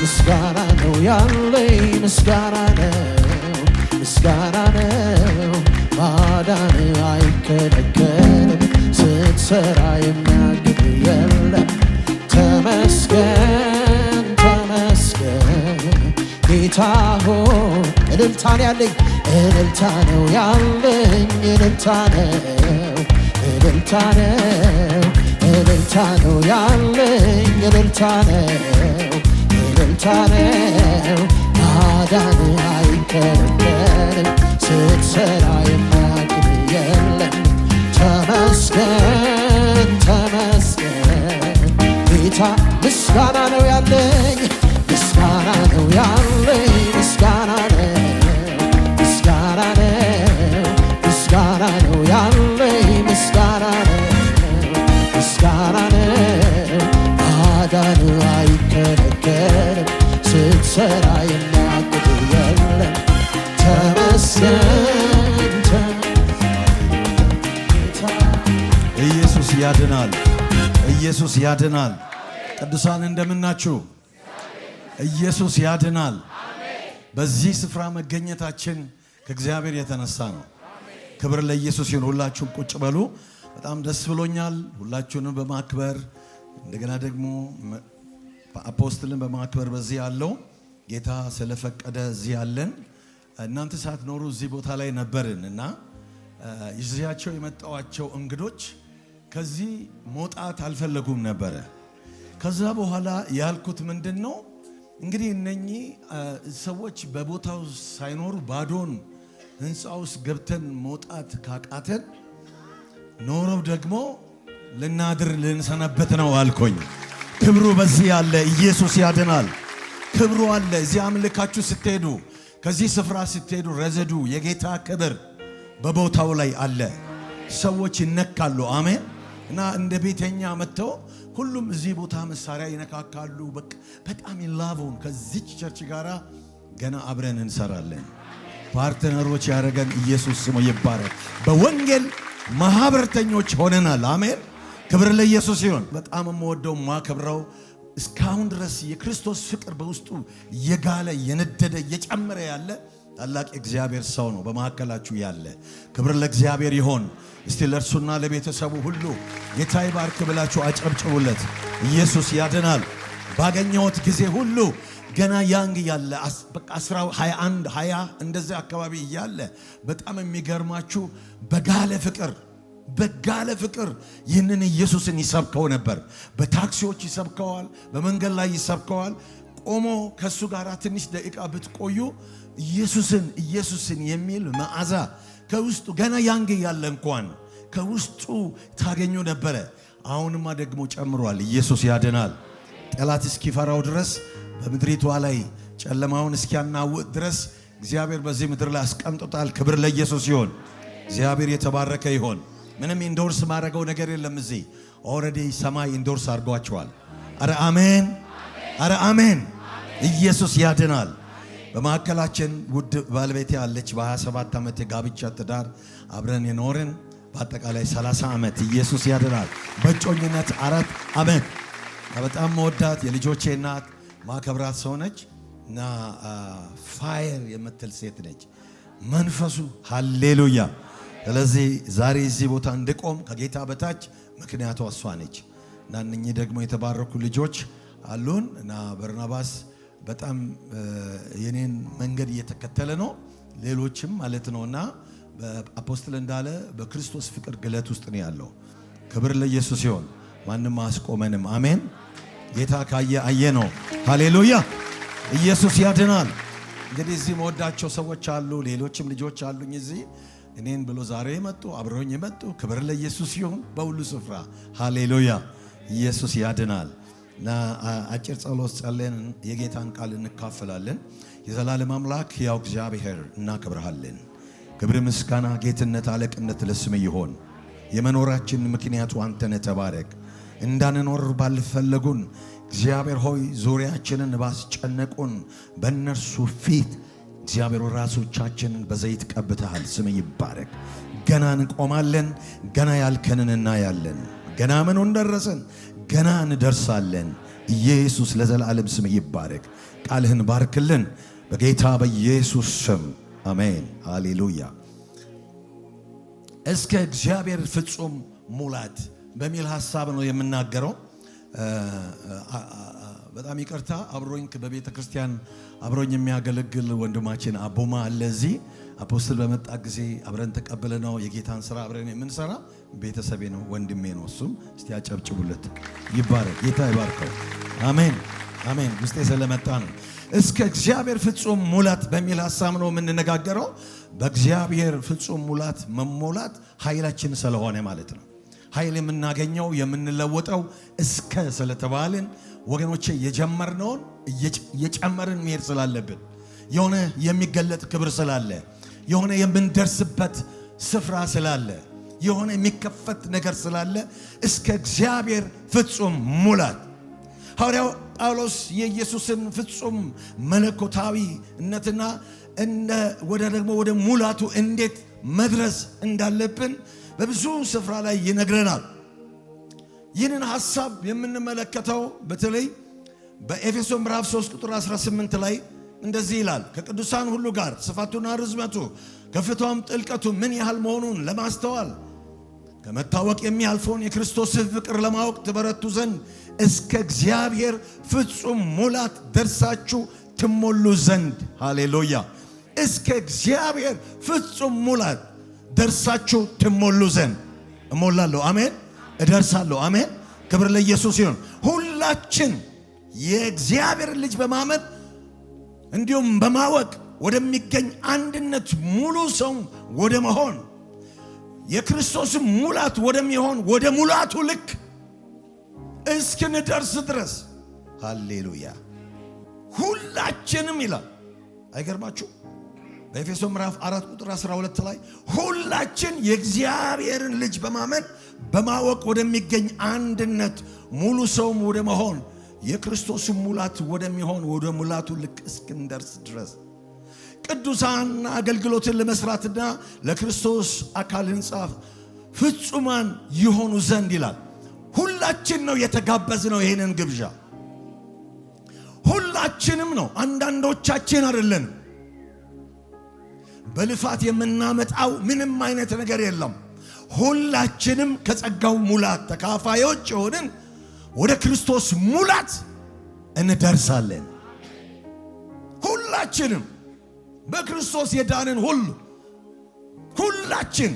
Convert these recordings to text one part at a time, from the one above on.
ምስጋና ነው ያለኝ ምስጋና ነው ማዳን አይከለከልም ስትሰራ የሚያግድ የለም ተመስገን ጌታ ሆይ እልልታ ነው ያለኝ እልልታ ነው ያለኝ እልልታ ነው ያለኝ እልልታ ነው ማዳን አይከለከልም ስትሰራ የሚያግድ የለም ተመስገን ጌታ ምስጋና ነው ያለኝ ምስጋና ነው ያለኝ ምስጋና ነው ያለኝ ምስጋና ነው ማዳን አይከለከልም ስትሰራ የሚያግድ የለም ተመስገን ኢየሱስ ያድናል ቅዱሳን እንደምናችሁ ኢየሱስ ያድናል በዚህ ስፍራ መገኘታችን ከእግዚአብሔር የተነሳ ነው ክብር ለኢየሱስ ይሁን ሁላችሁም ቁጭ በሉ በጣም ደስ ብሎኛል ሁላችሁንም በማክበር እንደገና ደግሞ አፖስትልን በማክበር በዚህ ያለው ጌታ ስለፈቀደ እዚህ ያለን እናንተ ሳትኖሩ እዚህ ቦታ ላይ ነበርን እና ይዘያቸው የመጣዋቸው እንግዶች ከዚህ መውጣት አልፈለጉም ነበረ ከዛ በኋላ ያልኩት ምንድነው እንግዲህ እነኚህ ሰዎች በቦታው ሳይኖሩ ባዶን ህንጻው ውስጥ ገብተን መውጣት ካቃተን ኖረው ደግሞ ልናድር ልንሰነበት ነው አልኩኝ ክብሩ በዚህ ያለ ኢየሱስ ያድናል ክብሩ አለ እዚህ አምልካችሁ ስትሄዱ ከዚህ ስፍራ ስትሄዱ ረዘዱ የጌታ ክብር በቦታው ላይ አለ ሰዎች ይነካሉ አሜን እና እንደ ቤተኛ መተው ሁሉም እዚህ ቦታ መሳሪያ ይነካካሉ በጣም ይላቡን ከዚህ ቸርች ጋራ ገና አብረን እንሰራለን ፓርትነሮች ያደረገን ኢየሱስ ስሙ ይባረክ በወንጌል ማህበርተኞች ሆነናል አሜን ክብር ለኢየሱስ ይሁን በጣም የምወደው ማከብረው እስካሁን ድረስ የክርስቶስ ፍቅር በውስጡ የጋለ የነደደ የጨመረ ያለ ታላቅ እግዚአብሔር ሰው ነው በመሐከላችሁ ያለ ክብር ለእግዚአብሔር ይሁን እስቲ ለርሱና ለቤተሰቡ ሁሉ ጌታ ይባርክ ብላችሁ አጨብጭቡለት ኢየሱስ ያድናል ባገኘሁት ጊዜ ሁሉ ገና ያንግ ያለ በቃ 21 20 እንደዚህ አካባቢ ያለ በጣም የሚገርማችሁ በጋለ ፍቅር ይህንን ኢየሱስን ይሰብከው ነበር በታክሲዎች ይሰብከዋል በመንገድ ላይ ይሰብከዋል ቆሞ ከሱ ጋር ትንሽ ደቂቃ ብትቆዩ ኢየሱስን የሚል መዓዛ ከውስጡ ገና ያንግ ያለ እንኳን ከውስጡ ታገኙ ነበር አሁንማ ደግሞ ጨምሯል ኢየሱስ ያድናል ጠላት እስኪፈራው ድረስ በምድሪቷ ላይ ጨለማውን እስኪያናውጥ ድረስ እግዚአብሔር በዚህ ምድር ላይ አስቀምጦታል ክብር ለኢየሱስ ይሁን እግዚአብሔር የተባረከ ይሁን ምንም ኢንዶርስ ማድረገው ነገር የለም እዚህ ኦሬዲ ሰማይ ኢንዶርስ አድርጓቸዋል አረ አሜን ኢየሱስ ያድናል በማከላችን ውድ ባለቤቴ አለች በ27 ዓመት የጋብቻ ትዳር አብረን የኖርን በአጠቃላይ 30 ዓመት ኢየሱስ ያድናል በጮኝነት 4 ዓመት በጣም መወዳት የልጆቼ እናት ማከብራት ሰው ነች እና ፋየር የምትል ሴት ነች መንፈሱ ሃሌሉያ ስለዚህ ዛሬ እዚህ ቦታ እንድቆም ከጌታ በታች ምክንያቱ እሷ ነች እና እነኚህ ደግሞ የተባረኩ ልጆች አሉን እና በርናባስ በጣም የኔን መንገድ እየተከተለ ነው ሌሎችም ማለት ነውና በአፖስትል እንዳለ በክርስቶስ ፍቅር ግለት ውስጥ ነው ያለው ክብር ለኢየሱስ ይሁን። ማንም አስቆመንም። አሜን። ጌታ ካየ አየ ነው። ሃሌሉያ። ኢየሱስ ያድናል። እንግዲህ እዚህ መወዳቸው ሰዎች አሉ፣ ሌሎችም ልጆች አሉኝ እዚህ እኔን ብሎ ዛሬ መጡ፣ አብረውኝ መጡ። ክብር ለኢየሱስ ይሁን በሁሉ ስፍራ። ሃሌሉያ። ኢየሱስ ያድናል። እና አጭር ጸሎት ጸልየን የጌታን ቃል እንካፈላለን። የዘላለም አምላክ ያው እግዚአብሔር እናከብርሃለን። ክብር፣ ምስጋና፣ ጌትነት፣ አለቅነት ለስም ይሆን። የመኖራችን ምክንያቱ አንተ ነህ። ተባረክ። እንዳንኖር ባልፈለጉን እግዚአብሔር ሆይ ዙሪያችንን ባስጨነቁን በእነርሱ ፊት እግዚአብሔር ራሶቻችንን በዘይት ቀብተሃል። ስም ይባረክ። ገና እንቆማለን። ገና ያልከንን እናያለን። ገና ምኑን ደረሰን? ገና እንደርሳለን። ኢየሱስ ለዘላለም ስም ይባረክ። ቃልህን ባርክልን በጌታ በኢየሱስ ስም አሜን። ሃሌሉያ። እስከ እግዚአብሔር ፍጹም ሙላት በሚል ሐሳብ ነው የምናገረው። በጣም ይቅርታ አብሮኝ በቤተ ክርስቲያን አብሮኝ የሚያገለግል ወንድማችን አቦማ አለ እዚህ። አፖስትል በመጣ ጊዜ አብረን ተቀበለ ነው የጌታን ሥራ አብረን የምንሰራ ቤተሰቤ ነው፣ ወንድሜ ነው። እሱም እስቲ አጨብጭቡለት። ይባረክ፣ ጌታ ይባርከው። አሜን አሜን። ውስጤ ስለመጣ ነው። እስከ እግዚአብሔር ፍጹም ሙላት በሚል ሐሳብ ነው የምንነጋገረው። በእግዚአብሔር ፍጹም ሙላት መሞላት ኃይላችን ስለሆነ ማለት ነው። ኃይል የምናገኘው የምንለወጠው እስከ ስለተባልን ወገኖቼ የጀመርነውን እየጨመርን መሄድ ስላለብን የሆነ የሚገለጥ ክብር ስላለ የሆነ የምንደርስበት ስፍራ ስላለ የሆነ የሚከፈት ነገር ስላለ እስከ እግዚአብሔር ፍጹም ሙላት ሐዋርያው ጳውሎስ የኢየሱስን ፍጹም መለኮታዊነትና ወደ ሙላቱ እንዴት መድረስ እንዳለብን በብዙ ስፍራ ላይ ይነግረናል። ይህንን ሐሳብ የምንመለከተው በተለይ በኤፌሶን ምዕራፍ 3 ቁጥር 18 ላይ እንደዚህ ይላል። ከቅዱሳን ሁሉ ጋር ስፋቱና ርዝመቱ ከፍታውም ጥልቀቱ ምን ያህል መሆኑን ለማስተዋል ከመታወቅ የሚያልፈውን የክርስቶስን ፍቅር ለማወቅ ትበረቱ ዘንድ እስከ እግዚአብሔር ፍጹም ሙላት ደርሳችሁ ትሞሉ ዘንድ። ሃሌሉያ። እስከ እግዚአብሔር ፍጹም ሙላት ደርሳችሁ ትሞሉ ዘንድ። እሞላለሁ፣ አሜን። እደርሳለሁ፣ አሜን። ክብር ለኢየሱስ ይሁን። ሁላችን የእግዚአብሔር ልጅ በማመን እንዲሁም በማወቅ ወደሚገኝ አንድነት ሙሉ ሰው ወደ መሆን የክርስቶስ ሙላት ወደሚሆን ወደ ሙላቱ ልክ እስክንደርስ ድረስ ሃሌሉያ። ሁላችንም ይላል። አይገርማችሁ? በኤፌሶን ምዕራፍ 4 ቁጥር 12 ላይ ሁላችን የእግዚአብሔርን ልጅ በማመን በማወቅ ወደሚገኝ አንድነት ሙሉ ሰውም ወደ መሆን የክርስቶስ ሙላት ወደሚሆን ወደ ሙላቱ ልክ እስክንደርስ ድረስ ቅዱሳን አገልግሎትን ለመስራትና ለክርስቶስ አካል ሕንጻ ፍጹማን ይሆኑ ዘንድ ይላል። ሁላችን ነው የተጋበዝነው። ይሄንን ግብዣ ሁላችንም ነው፣ አንዳንዶቻችን አይደለንም። በልፋት የምናመጣው ምንም አይነት ነገር የለም። ሁላችንም ከጸጋው ሙላት ተካፋዮች ሆነን ወደ ክርስቶስ ሙላት እንደርሳለን። ሁላችንም በክርስቶስ የዳንን ሁላችን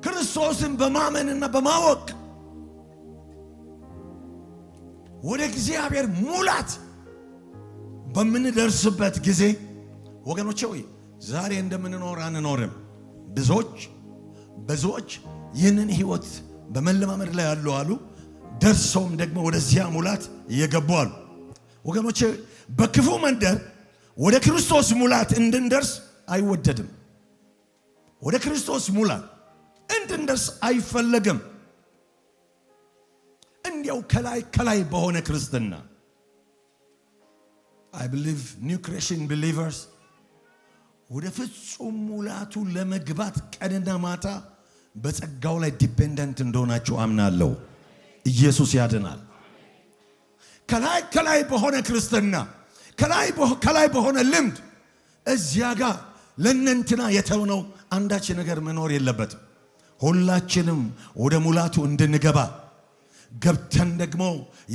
ክርስቶስን በማመንና በማወቅ ወደ እግዚአብሔር ሙላት በምንደርስበት ጊዜ ወገኖቼ ሆይ ዛሬ እንደምንኖር አንኖርም። ብዙዎች ይህንን ህይወት በመለማመድ ላይ ያሉ አሉ። ደርሰውም ደግሞ ወደዚያ ሙላት እየገቡ አሉ። ወገኖቼ በክፉ መንደር ወደ ክርስቶስ ሙላት እንድንደርስ አይወደድም። ወደ ክርስቶስ ሙላት እንድንደርስ አይፈለግም። እንዲያው ከላይ በሆነ ክርስትና I believe new creation believers ወደ ፍጹም ሙላቱ ለመግባት ቀንና ማታ በጸጋው ላይ ዲፔንደንት እንደሆናችሁ አምናለሁ። ኢየሱስ ያድናል። ከላይ በሆነ ክርስትና ከላይ በሆነ ልምድ እዚያ ጋር ለእነንትና የተውነው አንዳች ነገር መኖር የለበትም። ሁላችንም ወደ ሙላቱ እንድንገባ ገብተን ደግሞ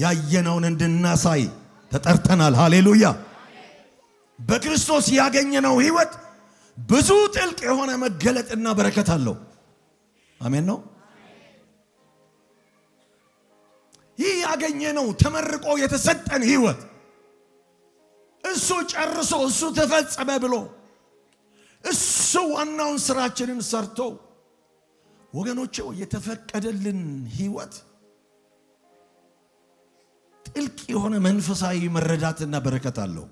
ያየነውን እንድናሳይ ተጠርተናል። ሃሌሉያ። በክርስቶስ ያገኘነው ህይወት ብዙ ጥልቅ የሆነ መገለጥና በረከት አለው። አሜን ነው። ይህ ያገኘነው ተመርቆ የተሰጠን ሕይወት እሱ ጨርሶ እሱ ተፈጸመ ብሎ እሱ ዋናውን ስራችንን ሰርቶ ወገኖቼ የተፈቀደልን ሕይወት ጥልቅ የሆነ መንፈሳዊ መረዳትና በረከት አለው።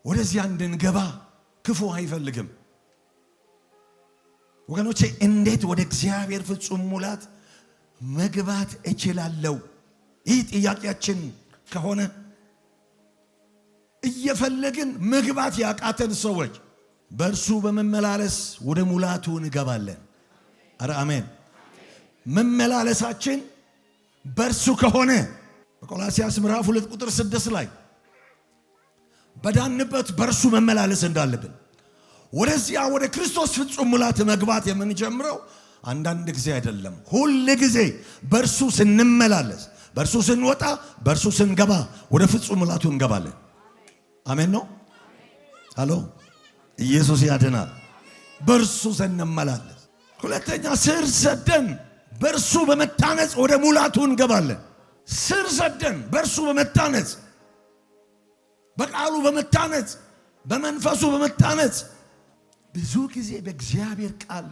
ወደዚያ እንድንገባ ክፉ አይፈልግም። ወገኖቼ እንዴት ወደ እግዚአብሔር ፍጹም ሙላት መግባት እችላለሁ? ይህ ጥያቄያችን ከሆነ እየፈለግን መግባት ያቃተን ሰዎች በእርሱ በመመላለስ ወደ ሙላቱ እንገባለን። አረ አሜን። መመላለሳችን በእርሱ ከሆነ በቆላስይስ ምዕራፍ 2 ቁጥር 6 ላይ በዳንበት በእርሱ መመላለስ እንዳለብን ወደዚያ ወደ ክርስቶስ ፍጹም ሙላት መግባት የምንጀምረው አንዳንድ ጊዜ አይደለም፣ ሁል ጊዜ በእርሱ ስንመላለስ፣ በእርሱ ስንወጣ፣ በእርሱ ስንገባ ወደ ፍጹም ሙላቱ እንገባለን። አሜን ነው። ሃሎ ኢየሱስ ያድናል። በእርሱ ስንመላለስ። ሁለተኛ ስር ሰደን በእርሱ በመታነጽ ወደ ሙላቱ እንገባለን። ስር ሰደን በእርሱ በመታነጽ፣ በቃሉ በመታነጽ፣ በመንፈሱ በመታነጽ። ብዙ ጊዜ በእግዚአብሔር ቃል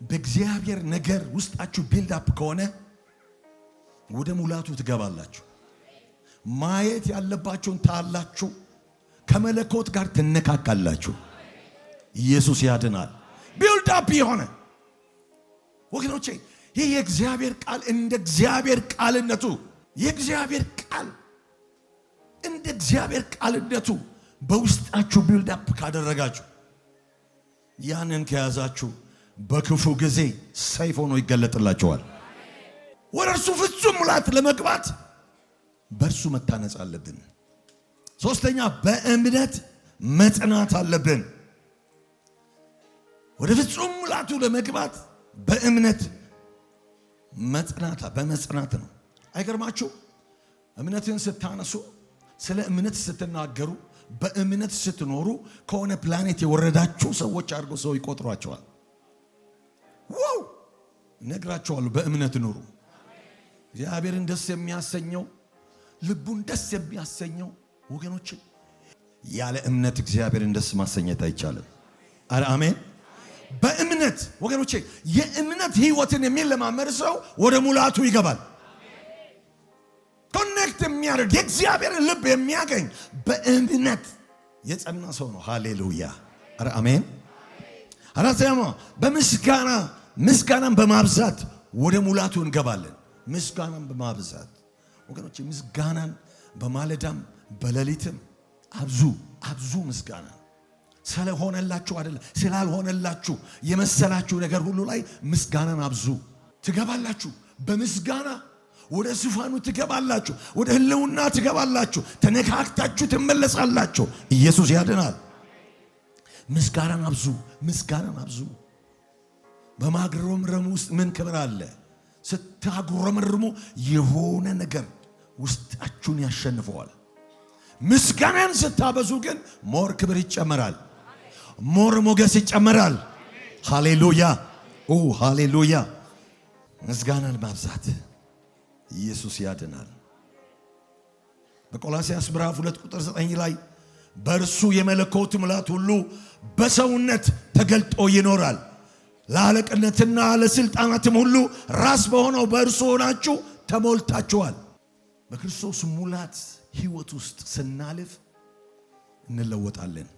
በእግዚአብሔር ነገር ውስጣችሁ ቢልድ አፕ ከሆነ ወደ ሙላቱ ትገባላችሁ። ማየት ያለባችሁን ታላችሁ፣ ከመለኮት ጋር ትነካካላችሁ። ኢየሱስ ያድናል። ቢልድ አፕ የሆነ ወገኖቼ ይህ የእግዚአብሔር ቃል እንደ እግዚአብሔር ቃልነቱ የእግዚአብሔር ቃል እንደ እግዚአብሔር ቃልነቱ በውስጣችሁ ቢልድ አፕ ካደረጋችሁ ያንን ከያዛችሁ በክፉ ጊዜ ሰይፍ ሆኖ ይገለጥላችኋል። ወደ እርሱ ፍጹም ሙላት ለመግባት በእርሱ መታነጽ አለብን። ሶስተኛ በእምነት መጽናት አለብን። ወደ ፍጹም ሙላቱ ለመግባት በእምነት በመጽናት ነው። አይገርማችሁ? እምነትን ስታነሱ፣ ስለ እምነት ስትናገሩ፣ በእምነት ስትኖሩ ከሆነ ፕላኔት የወረዳችሁ ሰዎች አድርጎ ሰው ይቆጥሯቸዋል። ዋው ነግራቸዋለሁ። በእምነት ኑሩ። እግዚአብሔርን ደስ የሚያሰኘው ልቡን ደስ የሚያሰኘው ወገኖች፣ ያለ እምነት እግዚአብሔርን ደስ ማሰኘት አይቻልም። አረ አሜን። በእምነት ወገኖቼ የእምነት ሕይወትን የሚለማመድ ሰው ወደ ሙላቱ ይገባል። ኮኔክት የሚያደርግ የእግዚአብሔርን ልብ የሚያገኝ በእምነት የጸና ሰው ነው። ሃሌሉያ። አረ አሜን። አራተኛ ምስጋናን በማብዛት ወደ ሙላቱ እንገባለን። ምስጋናን በማብዛት ወገኖቼ ምስጋናን በማለዳም በሌሊትም አብዙ ምስጋና። ስለሆነላችሁ አይደለም፣ ስላልሆነላችሁ የመሰላችሁ ነገር ሁሉ ላይ ምስጋናን አብዙ። ትገባላችሁ። በምስጋና ወደ ዙፋኑ ትገባላችሁ፣ ወደ ህልውና ትገባላችሁ። ተነካክታችሁ ትመለሳላችሁ። ኢየሱስ ያድናል። ምስጋናን አብዙ። በማጉረምረም ውስጥ ምን ክብር አለ? ስታጉረመርሙ የሆነ ነገር ውስጣችሁን ያሸንፈዋል። ምስጋናን ስታበዙ ግን ሞር ክብር ይጨመራል፣ ሞር ሞገስ ይጨመራል። ሃሌሉያ ሃሌሉያ። ምስጋናን ማብዛት ኢየሱስ ያድናል። በቆላስይስ ምዕራፍ 2 ቁጥር 9 ላይ በእርሱ የመለኮት ሙላት ሁሉ በሰውነት ተገልጦ ይኖራል፣ ለአለቅነትና ለስልጣናትም ሁሉ ራስ በሆነው በእርሱ ሆናችሁ ተሞልታችኋል። በክርስቶስ ሙላት ሕይወት ውስጥ ስናልፍ እንለወጣለን።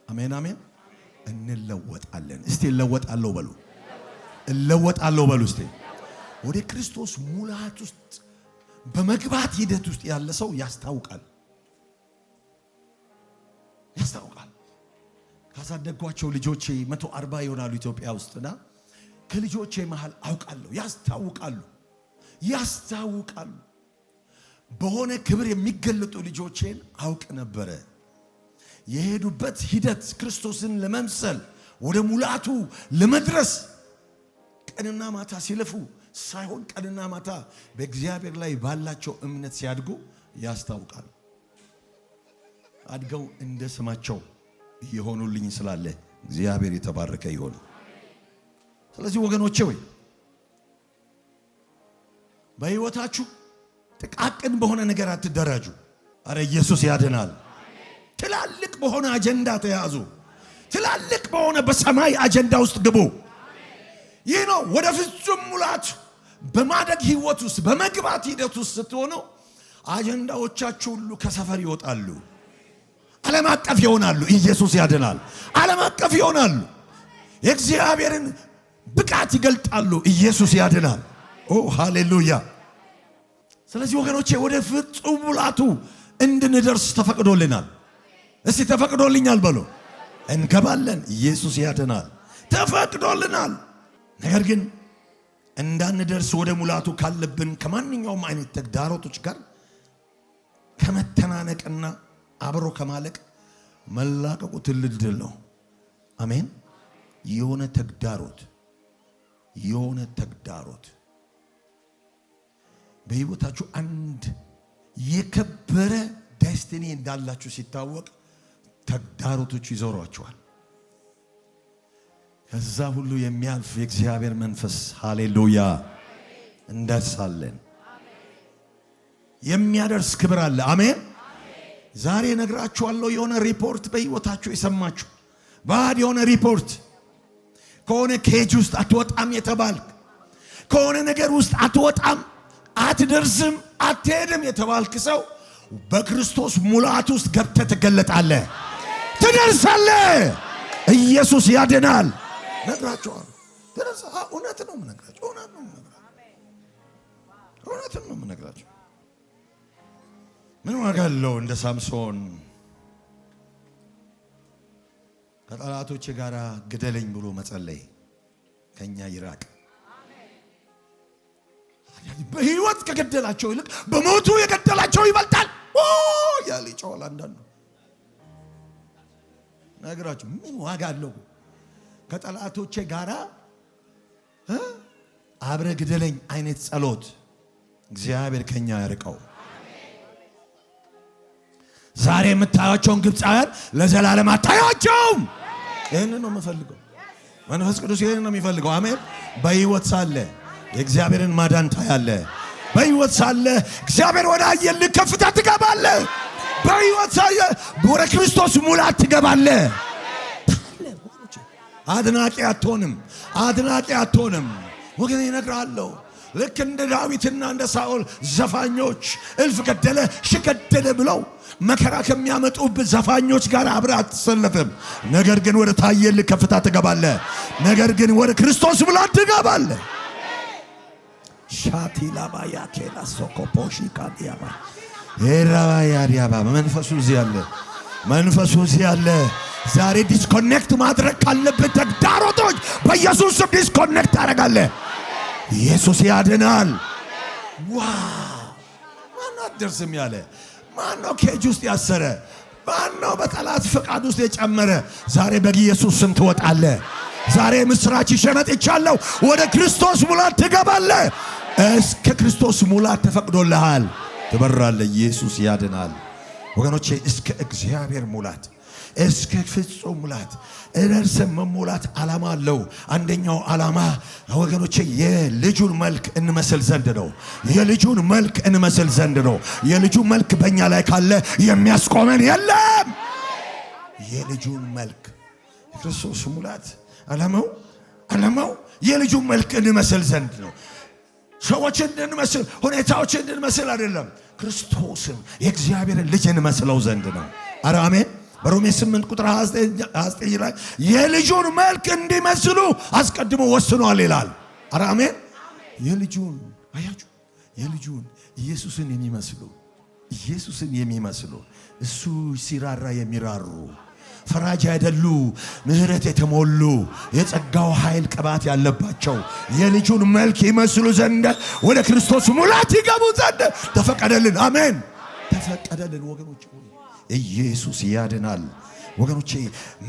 አሜን አሜን። እንለወጣለን። እስቲ እለወጣለሁ በሉ። እለወጣለሁ በሉ እስቲ። ወደ ክርስቶስ ሙላት ውስጥ በመግባት ሂደት ውስጥ ያለ ሰው ያስታውቃል። ካሳደጓቸው ልጆቼ 140 ይሆናሉ ኢትዮጵያ ውስጥና ከልጆቼ መሃል አውቃለሁ። ያስታውቃሉ። በሆነ ክብር የሚገለጡ ልጆቼን አውቅ ነበረ። የሄዱበት ሂደት ክርስቶስን ለመምሰል ወደ ሙላቱ ለመድረስ ቀንና ማታ ሲለፉ ሳይሆን ቀንና ማታ በእግዚአብሔር ላይ ባላቸው እምነት ሲያድጉ ያስታውቃል። አድገው እንደ ስማቸው የሆኑልኝ ስላለ እግዚአብሔር የተባረከ ይሁን። ስለዚህ ወገኖቼ ወይ በሕይወታችሁ ጥቃቅን በሆነ ነገር አትደራጁ። አረ ኢየሱስ ያድናል። ትላልቅ በሆነ አጀንዳ ተያዙ። ትላልቅ በሆነ በሰማይ አጀንዳ ውስጥ ግቡ። ይህ ነው ወደ ፍጹም ሙላት በማደግ ሕይወት ውስጥ በመግባት ሂደት ውስጥ ስትሆኑ አጀንዳዎቻችሁ ሁሉ ከሰፈር ይወጣሉ። ዓለም አቀፍ ይሆናሉ። ኢየሱስ ያድናል። ዓለም አቀፍ ይሆናሉ። የእግዚአብሔርን ብቃት ይገልጣሉ። ኢየሱስ ያድናል። ኦ ሃሌሉያ። ስለዚህ ወገኖቼ ወደ ፍጹም ሙላቱ እንድንደርስ ተፈቅዶልናል። እስቲ ተፈቅዶልኛል በሉ። እንገባለን። ኢየሱስ ያድናል። ተፈቅዶልናል። ነገር ግን እንዳንደርስ ወደ ሙላቱ ካለብን ከማንኛውም አይነት ተግዳሮቶች ጋር ከመተናነቅና አብሮ ከማለቅ መላቀቁ ትልቅ ድል ነው። አሜን። የሆነ ተግዳሮት በሕይወታችሁ አንድ የከበረ ዴስቲኒ እንዳላችሁ ሲታወቅ ተግዳሮቶች ይዞሯችኋል። ከዛ ሁሉ የሚያልፍ የእግዚአብሔር መንፈስ ሃሌሉያ እንደርሳለን። የሚያደርስ ክብር አለ። አሜን። ዛሬ ነግራችኋለሁ። የሆነ ሪፖርት በሕይወታችሁ የሰማችሁ ባድ የሆነ ሪፖርት ከሆነ ኬጅ ውስጥ አትወጣም የተባልክ ከሆነ ነገር ውስጥ አትወጣም፣ አትደርስም፣ አትሄድም የተባልክ ሰው በክርስቶስ ሙላት ውስጥ ገብተህ ትገለጣለህ፣ ትደርሳለህ። ኢየሱስ ያድናል። ነግራችኋለሁ። እውነት ነው የምነግራችሁ። እውነት ነው የምነግራችሁ። ምን ዋጋ አለው እንደ ሳምሶን ከጠላቶች ጋር ግደለኝ ብሎ መጸለይ? ከኛ ይራቅ። በሕይወት ከገደላቸው ይልቅ በሞቱ የገደላቸው ይበልጣል ያለ ይጮሃል። አንዳንዱ ነግራችሁ ምን ዋጋ አለው ከጠላቶቼ ጋር አብረ ግደለኝ አይነት ጸሎት እግዚአብሔር ከኛ ያርቀው። ዛሬ የምታያቸውን ግብፃውያን ለዘላለም አታያቸውም። ይህንን ነው የምፈልገው። መንፈስ ቅዱስ ይህንን ነው የሚፈልገው። አሜን። በሕይወት ሳለ የእግዚአብሔርን ማዳን ታያለ። በሕይወት ሳለ እግዚአብሔር ወደ አየልህ ከፍታ ትገባለ። በሕይወት ሳለ ወደ ክርስቶስ ሙላት ትገባለ። አድናቂ አትሆንም። ወገኔ እነግርሃለሁ። ልክ እንደ ዳዊትና እንደ ሳኦል ዘፋኞች እልፍ ገደለ ሺህ ገደለ ብለው መከራ ከሚያመጡብህ ዘፋኞች ጋር አብረህ አትሰለፍም። ነገር ግን ወደ ታየልህ ከፍታ ትገባለህ። ነገር ግን ወደ ክርስቶስ ሙላት ትገባለህ። ሻቲላባያ ኬላ ሶኮፖሺ ካዲያባ ኤራባያዲያባ መንፈሱ እዚህ ያለ ዛሬ ዲስኮኔክት ማድረግ ካለብህ ተግዳሮቶች በኢየሱስ ስም ዲስኮኔክት ታደርጋለህ። ኢየሱስ ያድናል። ዋው! ማነው አትደርስም ያለ? ማነው ኬጅ ውስጥ ያሰረ? ማነው በጠላት ፍቃድ ውስጥ የጨመረ? ዛሬ በኢየሱስ ስም ትወጣለህ። ዛሬ ምስራች ይሸመጥቻለሁ። ወደ ክርስቶስ ሙላት ትገባለህ። እስከ ክርስቶስ ሙላት ተፈቅዶልሃል። ትበራለህ። ኢየሱስ ያድናል። ወገኖቼ እስከ እግዚአብሔር ሙላት እስከ ፍጹም ሙላት እርሰም መሙላት ዓላማ አለው። አንደኛው ዓላማ ወገኖቼ የልጁን መልክ እንመስል ዘንድ ነው። የልጁን መልክ በእኛ ላይ ካለ የሚያስቆመን የለም። የልጁን መልክ ክርስቶስ ሙላት ዓላማው የልጁን መልክ እንመስል ዘንድ ነው። ሰዎችን እንድንመስል ሁኔታዎችን እንድንመስል አይደለም። ክርስቶስን የእግዚአብሔርን ልጅ እንመስለው ዘንድ ነው። አረ አሜን። በሮሜ 8 ቁጥር 29 ላይ የልጁን መልክ እንዲመስሉ አስቀድሞ ወስኗል ይላል። አረ አሜን። የልጁን ኢየሱስን የሚመስሉ እሱ ሲራራ የሚራሩ ፈራጅ አይደሉ፣ ምሕረት የተሞሉ የጸጋው ኃይል ቅባት ያለባቸው የልጁን መልክ ይመስሉ ዘንድ ወደ ክርስቶስ ሙላት ይገቡ ዘንድ ተፈቀደልን። አሜን። ተፈቀደልን ወገኖች። ኢየሱስ ያድናል። ወገኖቼ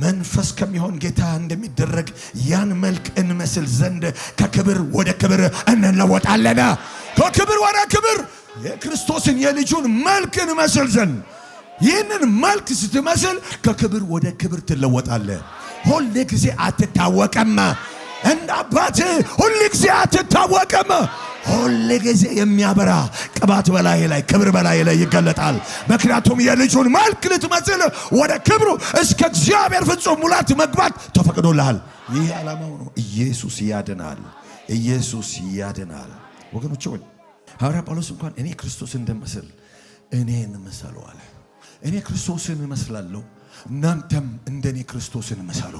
መንፈስ ከሚሆን ጌታ እንደሚደረግ ያን መልክ እንመስል ዘንድ ከክብር ወደ ክብር እንለወጣለን። ከክብር ወደ ክብር የክርስቶስን የልጁን መልክ እንመስል ዘንድ ይህንን መልክ ስትመስል ከክብር ወደ ክብር ትለወጣለህ። ሁል ጊዜ አትታወቅም። እንደ አባትህ ሁል ጊዜ አትታወቅም። ሁል ጊዜ የሚያበራ ቅባት በላይ ላይ ክብር በላይ ላይ ይገለጣል። ምክንያቱም የልጁን መልክ ልትመስል ወደ ክብሩ እስከ እግዚአብሔር ፍጹም ሙላት መግባት ተፈቅዶልሃል። ይህ ዓላማው ነው። ኢየሱስ ያድናል። ኢየሱስ ያድናል። ወገኖቼ ሆይ ሐዋርያ ጳውሎስ እንኳን እኔ ክርስቶስን እንደመስል እኔን ምሰሉ አለ። እኔ ክርስቶስን እመስላለሁ፣ እናንተም እንደኔ ክርስቶስን ምሰሉ።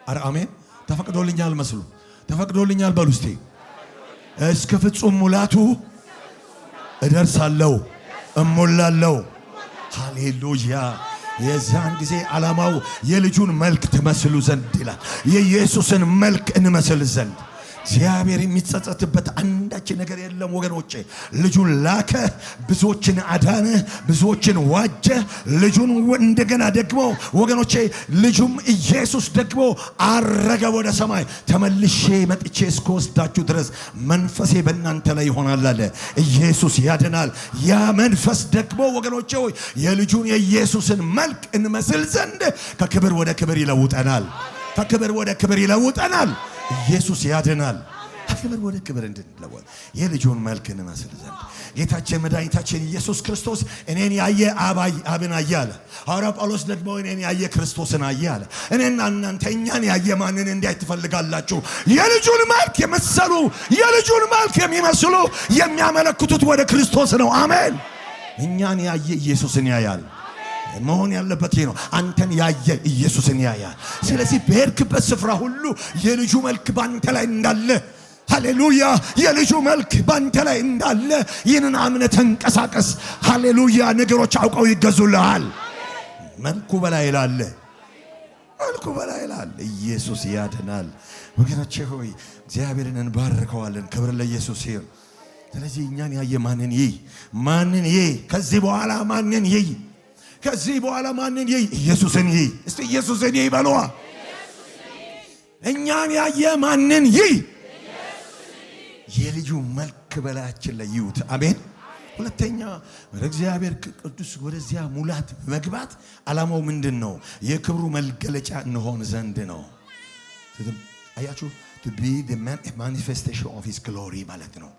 አረ አሜን። ተፈቅዶልኛል መስሉ። ተፈቅዶልኛል በሉ እስቲ። እስከ ፍጹም ሙላቱ እደርሳለሁ፣ እሞላለሁ። ሃሌሉያ። የዛን ጊዜ ዓላማው የልጁን መልክ ትመስሉ ዘንድ ይላል። የኢየሱስን መልክ እንመስል ዘንድ እግዚአብሔር የሚጸጸትበት አንዳች ነገር የለም ወገኖቼ። ልጁን ላከ፣ ብዙዎችን አዳነ፣ ብዙዎችን ዋጀ። ልጁን እንደገና ደግሞ ወገኖቼ ልጁም ኢየሱስ ደግሞ አረገ ወደ ሰማይ። ተመልሼ መጥቼ እስከወስዳችሁ ድረስ መንፈሴ በእናንተ ላይ ይሆናል አለ። ኢየሱስ ያድናል። ያ መንፈስ ደግሞ ወገኖቼ ሆይ የልጁን የኢየሱስን መልክ እንመስል ዘንድ ከክብር ወደ ክብር ይለውጠናል። ከክብር ወደ ክብር ይለውጠናል። ኢየሱስ ያድናል። ከክብር ወደ ክብር እንድንለወጥ የልጁን መልክ እንመስል ዘንድ ጌታችን መድኃኒታችን ኢየሱስ ክርስቶስ እኔን ያየ አብን አየ አለ። ሐዋርያ ጳውሎስ ደግሞ እኔን ያየ ክርስቶስን አየ አለ። እኔና እናንተ እኛን ያየ ማንን እንዲያይ ትፈልጋላችሁ? የልጁን መልክ የመሰሉ የልጁን መልክ የሚመስሉ የሚያመለክቱት ወደ ክርስቶስ ነው። አሜን። እኛን ያየ ኢየሱስን ያያል። መሆን ያለበት ይሄ ነው። አንተን ያየ ኢየሱስን ያያል። ስለዚህ በሄድክበት ስፍራ ሁሉ የልጁ መልክ ባንተ ላይ እንዳለ፣ ሃሌሉያ፣ የልጁ መልክ ባንተ ላይ እንዳለ ይህንን አምነህ ተንቀሳቀስ። ሃሌሉያ። ነገሮች አውቀው ይገዙልሃል። መልኩ በላይ ላለ መልኩ በላይ ላለ ኢየሱስ ያድናል። ወገኖቼ ሆይ እግዚአብሔርን እንባርከዋለን። ክብር ለኢየሱስ ይሁን። ስለዚህ እኛን ያየ ማንን ይይ? ማንን ይይ? ከዚህ በኋላ ማንን ይይ? ከዚህ በኋላ ማንን ይይ? ኢየሱስን ይይ። እስቲ ኢየሱስን ይይ በሏ። እኛን ያየ ማንን ይይ? የልጁ መልክ በላያችን ላይ ይዩት። አሜን። ሁለተኛ ወደ እግዚአብሔር ቅዱስ ወደዚያ ሙላት መግባት ዓላማው ምንድን ነው? የክብሩ መገለጫ እንሆን ዘንድ ነው። አያችሁ to be the manifestation of his glory ማለት ነው።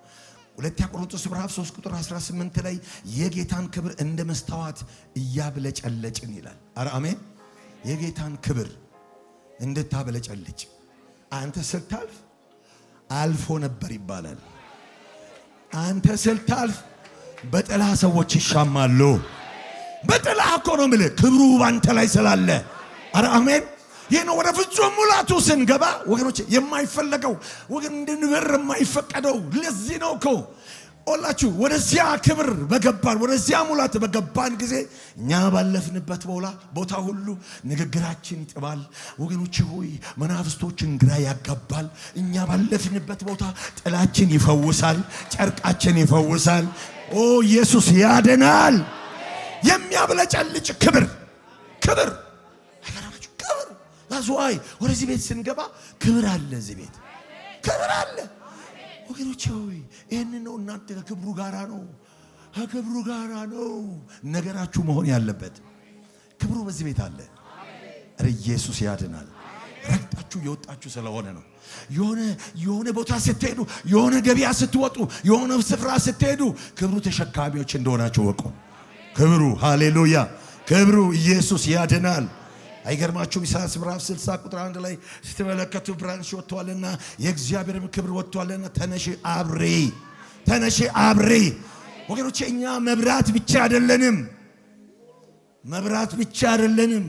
ሁለተኛ ቆሮንቶስ ምዕራፍ 3 ቁጥር 18 ላይ የጌታን ክብር እንደ መስታወት እያብለጨለጭን ይላል። አረ አሜን። የጌታን ክብር እንድታብለጨልጭ አንተ ስልታልፍ አልፎ ነበር ይባላል። አንተ ስልታልፍ በጥላ ሰዎች ይሻማሉ። በጥላ እኮ ነው የምልህ፣ ክብሩ ባንተ ላይ ስላለ። አረ አሜን። ይሄ ነው ወደ ፍጹም ሙላቱ ስንገባ ወገኖች የማይፈለገው ወገን እንድንበር የማይፈቀደው። ለዚህ ነው እኮ ሁላችሁ ወደዚያ ክብር በገባን ወደዚያ ሙላት በገባን ጊዜ እኛ ባለፍንበት ቦታ ሁሉ ንግግራችን ይጥባል። ወገኖች ሆይ መናፍስቶችን ግራ ያጋባል። እኛ ባለፍንበት ቦታ ጥላችን ይፈውሳል፣ ጨርቃችን ይፈውሳል። ኦ ኢየሱስ ያድናል። የሚያብለጨልጭ ክብር ዛዙይ ወደዚህ ቤት ስንገባ ክብር አለ። እዚህ ቤት ክብር አለ ወገኖቼ ሆይ። ይሄን ነው እናንተ ከክብሩ ጋራ ነው ነገራችሁ መሆን ያለበት። ክብሩ በዚህ ቤት አለ። አረ ኢየሱስ ያድናል። ረግጣችሁ የወጣችሁ ስለሆነ ነው። የሆነ ቦታ ስትሄዱ፣ የሆነ ገበያ ስትወጡ፣ የሆነ ስፍራ ስትሄዱ ክብሩ ተሸካሚዎች እንደሆናችሁ ወቁ። ክብሩ ሃሌሉያ፣ ክብሩ ኢየሱስ ያድናል። አይገርማችሁም? ኢሳይያስ ምዕራፍ 60 ቁጥር 1 ላይ ስትመለከቱ ብርሃን ወጥቷልና የእግዚአብሔርም ክብር ወጥቷልና ተነሺ አብሪ። ወገኖቼ እኛ መብራት ብቻ አይደለንም፣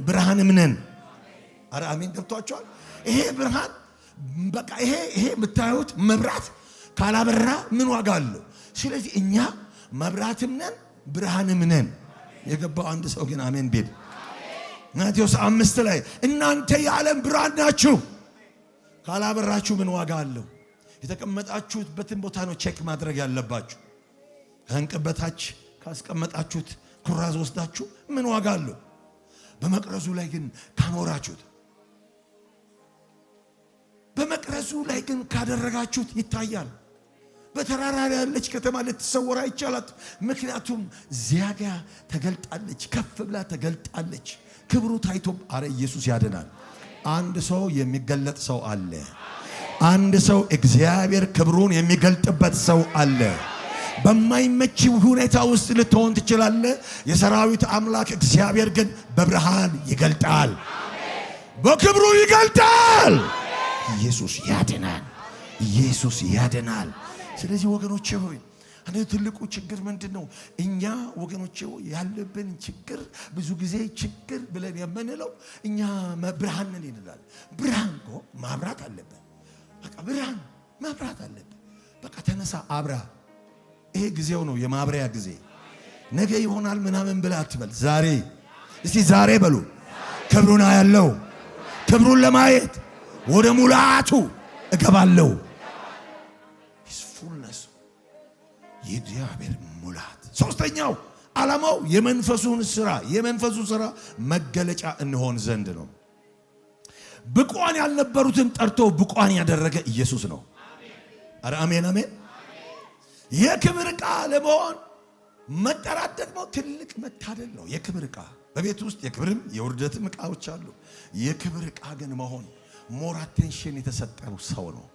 ብርሃንም ነን። አረ አሜን። ገብቷችኋል? ይሄ ብርሃን በቃ ይሄ የምታዩት መብራት ካላበራ ምን ዋጋ አለው? ስለዚህ እኛ መብራትም ነን ብርሃንም ነን። የገባው አንድ ሰው ግን አሜን ቤት ማቴዎስ 5 ላይ እናንተ የዓለም ብርሃን ናችሁ፣ ካላበራችሁ ምን ዋጋ አለው? የተቀመጣችሁበትን ቦታ ነው ቼክ ማድረግ ያለባችሁ። ከእንቅበታች ካስቀመጣችሁት ኩራዝ ወስዳችሁ ምን ዋጋ አለው? በመቅረዙ ላይ ግን ካኖራችሁት፣ በመቅረዙ ላይ ግን ካደረጋችሁት ይታያል። በተራራ ያለች ከተማ ልትሰወር አይቻላት። ምክንያቱም ዚያጋ ተገልጣለች፣ ከፍ ብላ ተገልጣለች። ክብሩ ታይቶ አረ ኢየሱስ ያድናል። አንድ ሰው የሚገለጥ ሰው አለ። አንድ ሰው እግዚአብሔር ክብሩን የሚገልጥበት ሰው አለ። በማይመች ሁኔታ ውስጥ ልትሆን ትችላለህ። የሰራዊት አምላክ እግዚአብሔር ግን በብርሃን ይገልጣል፣ በክብሩ ይገልጣል። ኢየሱስ ያድናል፣ ኢየሱስ ያድናል። ስለዚህ ወገኖቼ ሆይ አንድ ትልቁ ችግር ምንድነው? እኛ ወገኖቼ ሆይ ያለብን ችግር ብዙ ጊዜ ችግር ብለን የምንለው እኛ ብርሃን ነን ይላል። ብርሃን እኮ ማብራት አለበት። በቃ ብርሃን ማብራት አለበት። በቃ ተነሳ አብራ። ይሄ ጊዜው ነው፣ የማብሪያ ጊዜ። ነገ ይሆናል ምናምን ብለህ አትበል። ዛሬ እስቲ ዛሬ በሉ። ክብሩን አያለው። ክብሩን ለማየት ወደ ሙላቱ እገባለሁ። ፉልነስ የእግዚአብሔር ሙላት። ሶስተኛው ዓላማው የመንፈሱ ሥራ መገለጫ እንሆን ዘንድ ነው። ብቋን ያልነበሩትን ጠርቶ ብቋን ያደረገ ኢየሱስ ነው። አረ አሜን አሜን። የክብር ዕቃ ለመሆን መጠራት ደግሞ ትልቅ መታደል ነው። የክብር ዕቃ በቤት ውስጥ የክብርም የውርደትም ዕቃዎች አሉ። የክብር ዕቃ ግን መሆን ሞር አቴንሽን የተሰጠው ሰው ነው።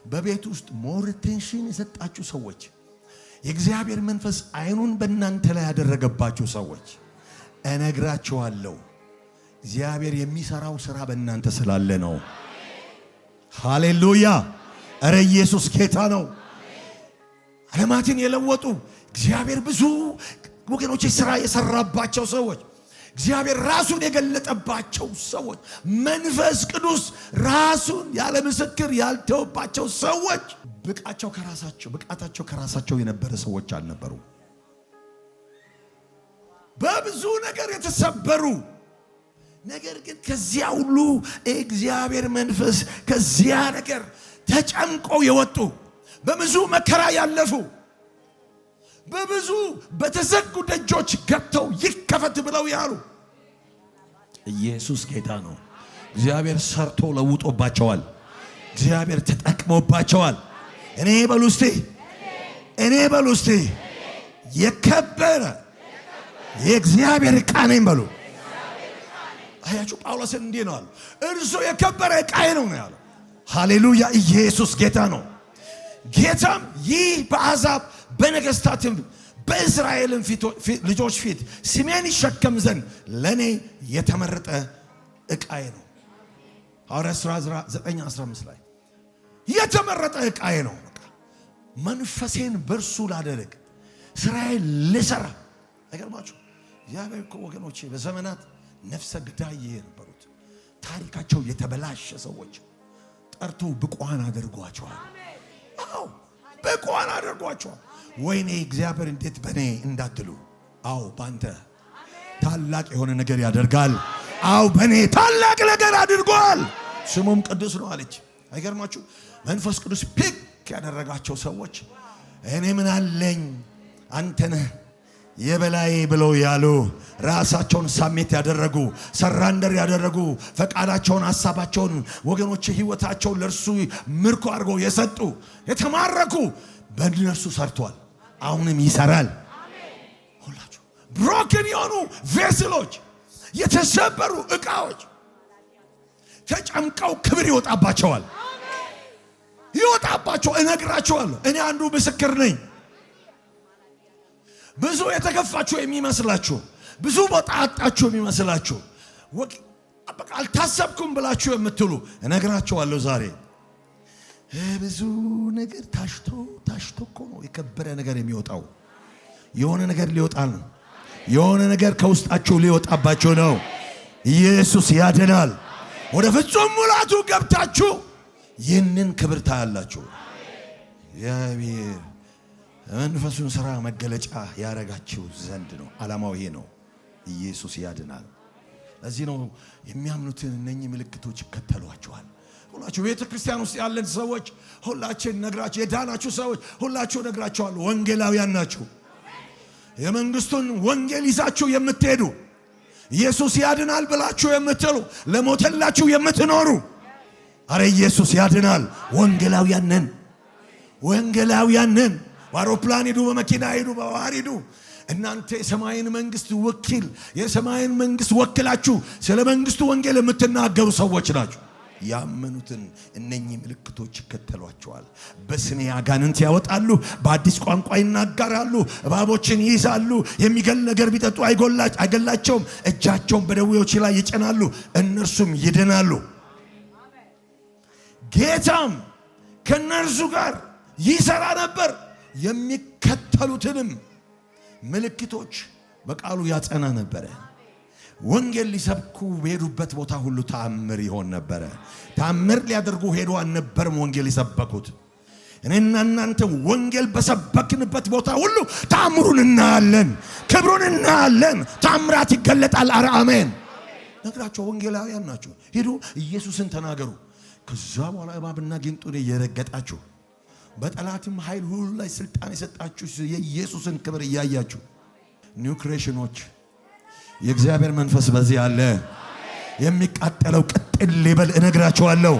በቤት ውስጥ ሞር አቴንሽን የሰጣችሁ ሰዎች፣ የእግዚአብሔር መንፈስ አይኑን በእናንተ ላይ ያደረገባችሁ ሰዎች እነግራችኋለሁ፣ እግዚአብሔር የሚሰራው ሥራ በእናንተ ስላለ ነው። ሃሌሉያ! እረ ኢየሱስ ጌታ ነው። ዓለማትን የለወጡ እግዚአብሔር ብዙ ወገኖች ሥራ የሰራባቸው ሰዎች፣ እግዚአብሔር ራሱን የገለጠባቸው ሰዎች፣ መንፈስ ቅዱስ ራሱን ያለ ምስክር ያልተወባቸው ሰዎች ብቃታቸው ከራሳቸው የነበረ ሰዎች አልነበሩ። በብዙ ነገር የተሰበሩ፣ ነገር ግን ከዚያ ሁሉ እግዚአብሔር መንፈስ ከዚያ ነገር ተጨምቀው የወጡ፣ በብዙ መከራ ያለፉ፣ በብዙ በተዘጉ ደጆች ገብተው ይከፈት ብለው ያሉ። ኢየሱስ ጌታ ነው። እግዚአብሔር ሰርቶ ለውጦባቸዋል። እግዚአብሔር ተጠቅሞባቸዋል። እኔ በሉ እስቲ የከበረ የእግዚአብሔር ዕቃ ነኝ በሉ። አያችሁ ጳውሎስን እንዲህ ነው አለ፣ እርሱ የከበረ ዕቃዬ ነው ያለው። ሃሌሉያ! ኢየሱስ ጌታ ነው። ጌታም ይህ በአሕዛብ በነገሥታትም በእስራኤልም ልጆች ፊት ስሜን ይሸከም ዘንድ ለእኔ የተመረጠ ዕቃዬ ነው። ሐዋርያት ሥራ 9:15 ላይ የተመረጠ ዕቃዬ ነው። መንፈሴን በእርሱ ላደረግ፣ ስራዬን ልሰራ። አይገርማችሁ? እግዚአብሔር እኮ ወገኖቼ በዘመናት ነፍሰ ገዳይ የነበሩት ታሪካቸው የተበላሸ ሰዎች ጠርቶ ብቋን አድርጓቸዋል። አዎ ብቋን አድርጓቸዋል። ወይኔ እግዚአብሔር እንዴት በኔ እንዳትሉ፣ አዎ ባንተ ታላቅ የሆነ ነገር ያደርጋል። አዎ በኔ ታላቅ ነገር አድርጓል፣ ስሙም ቅዱስ ነው አለች። አይገርማችሁ? መንፈስ ቅዱስ ፒክ ያደረጋቸው ሰዎች እኔ ምን አለኝ አንተ ነህ የበላይ ብለው ያሉ፣ ራሳቸውን ሳሜት ያደረጉ፣ ሰራንደር ያደረጉ፣ ፈቃዳቸውን ሐሳባቸውን ወገኖች ሕይወታቸውን ለእርሱ ምርኮ አድርገው የሰጡ የተማረኩ በእነርሱ ሰርቷል፣ አሁንም ይሰራል። ሁላችሁ ብሮክን የሆኑ ቬስሎች፣ የተሰበሩ ዕቃዎች ተጨምቀው ክብር ይወጣባቸዋል። እነግራቸዋለሁ። እኔ አንዱ ምስክር ነኝ። ብዙ የተከፋችሁ የሚመስላችሁ፣ ብዙ ቦታ አጣችሁ የሚመስላችሁ፣ በቃ አልታሰብኩም ብላችሁ የምትሉ እነግራቸዋለሁ ዛሬ ብዙ ነገር ታሽቶ እኮ ነው የከበረ ነገር የሚወጣው። የሆነ ነገር ሊወጣል ነው። የሆነ ነገር ከውስጣችሁ ሊወጣባችሁ ነው። ኢየሱስ ያድናል። ወደ ፍጹም ሙላቱ ገብታችሁ ይህንን ክብር ታያላችሁ። እግዚአብሔር መንፈሱን ሥራ መገለጫ ያረጋችሁ ዘንድ ነው። ዓላማው ይሄ ነው። ኢየሱስ ያድናል። ለዚህ ነው የሚያምኑትን እነኚህ ምልክቶች ይከተሏቸዋል። ሁላችሁ ቤተ ክርስቲያን ውስጥ ያለን ሰዎች ሁላችን ነግራችሁ፣ የዳናችሁ ሰዎች ሁላችሁ ነግራችኋለሁ፣ ወንጌላውያን ናችሁ። የመንግስቱን ወንጌል ይዛችሁ የምትሄዱ፣ ኢየሱስ ያድናል ብላችሁ የምትሉ፣ ለሞተላችሁ የምትኖሩ፣ አረ ኢየሱስ ያድናል። ወንጌላውያን ነን። በአውሮፕላን ሂዱ፣ በመኪና ሂዱ፣ በባህር ሂዱ። እናንተ የሰማይን መንግስት የሰማይን መንግስት ወክላችሁ ስለ መንግስቱ ወንጌል የምትናገሩ ሰዎች ናችሁ። ያመኑትን እነኚህ ምልክቶች ይከተሏቸዋል። በስሜ አጋንንት ያወጣሉ፣ በአዲስ ቋንቋ ይናገራሉ፣ እባቦችን ይይዛሉ፣ የሚገል ነገር ቢጠጡ አይገላቸውም፣ እጃቸውን በደዌዎች ላይ ይጭናሉ፣ እነርሱም ይድናሉ። ጌታም ከነርሱ ጋር ይሰራ ነበር፣ የሚከተሉትንም ምልክቶች በቃሉ ያጸና ነበረ። ወንጌል ሊሰብኩ በሄዱበት ቦታ ሁሉ ተአምር ይሆን ነበረ። ተአምር ሊያደርጉ ሄዱ አልነበረም ወንጌል የሰበኩት። እኔና እናንተ ወንጌል በሰበክንበት ቦታ ሁሉ ተአምሩን እናያለን፣ ክብሩን እናያለን፣ ተአምራት ይገለጣል። አረ አሜን። ነግራቸው ወንጌላውያን ናቸው። ሄዱ ኢየሱስን ተናገሩ። ከዛ በኋላ እባብና ጊንጡን እየረገጣችሁ በጠላትም ኃይል ሁሉ ላይ ስልጣን የሰጣችሁ የኢየሱስን ክብር እያያችሁ ኒው ክሬሽኖች የእግዚአብሔር መንፈስ በዚህ አለ። የሚቃጠለው ቅጥል ሊበል እነግራችኋለሁ።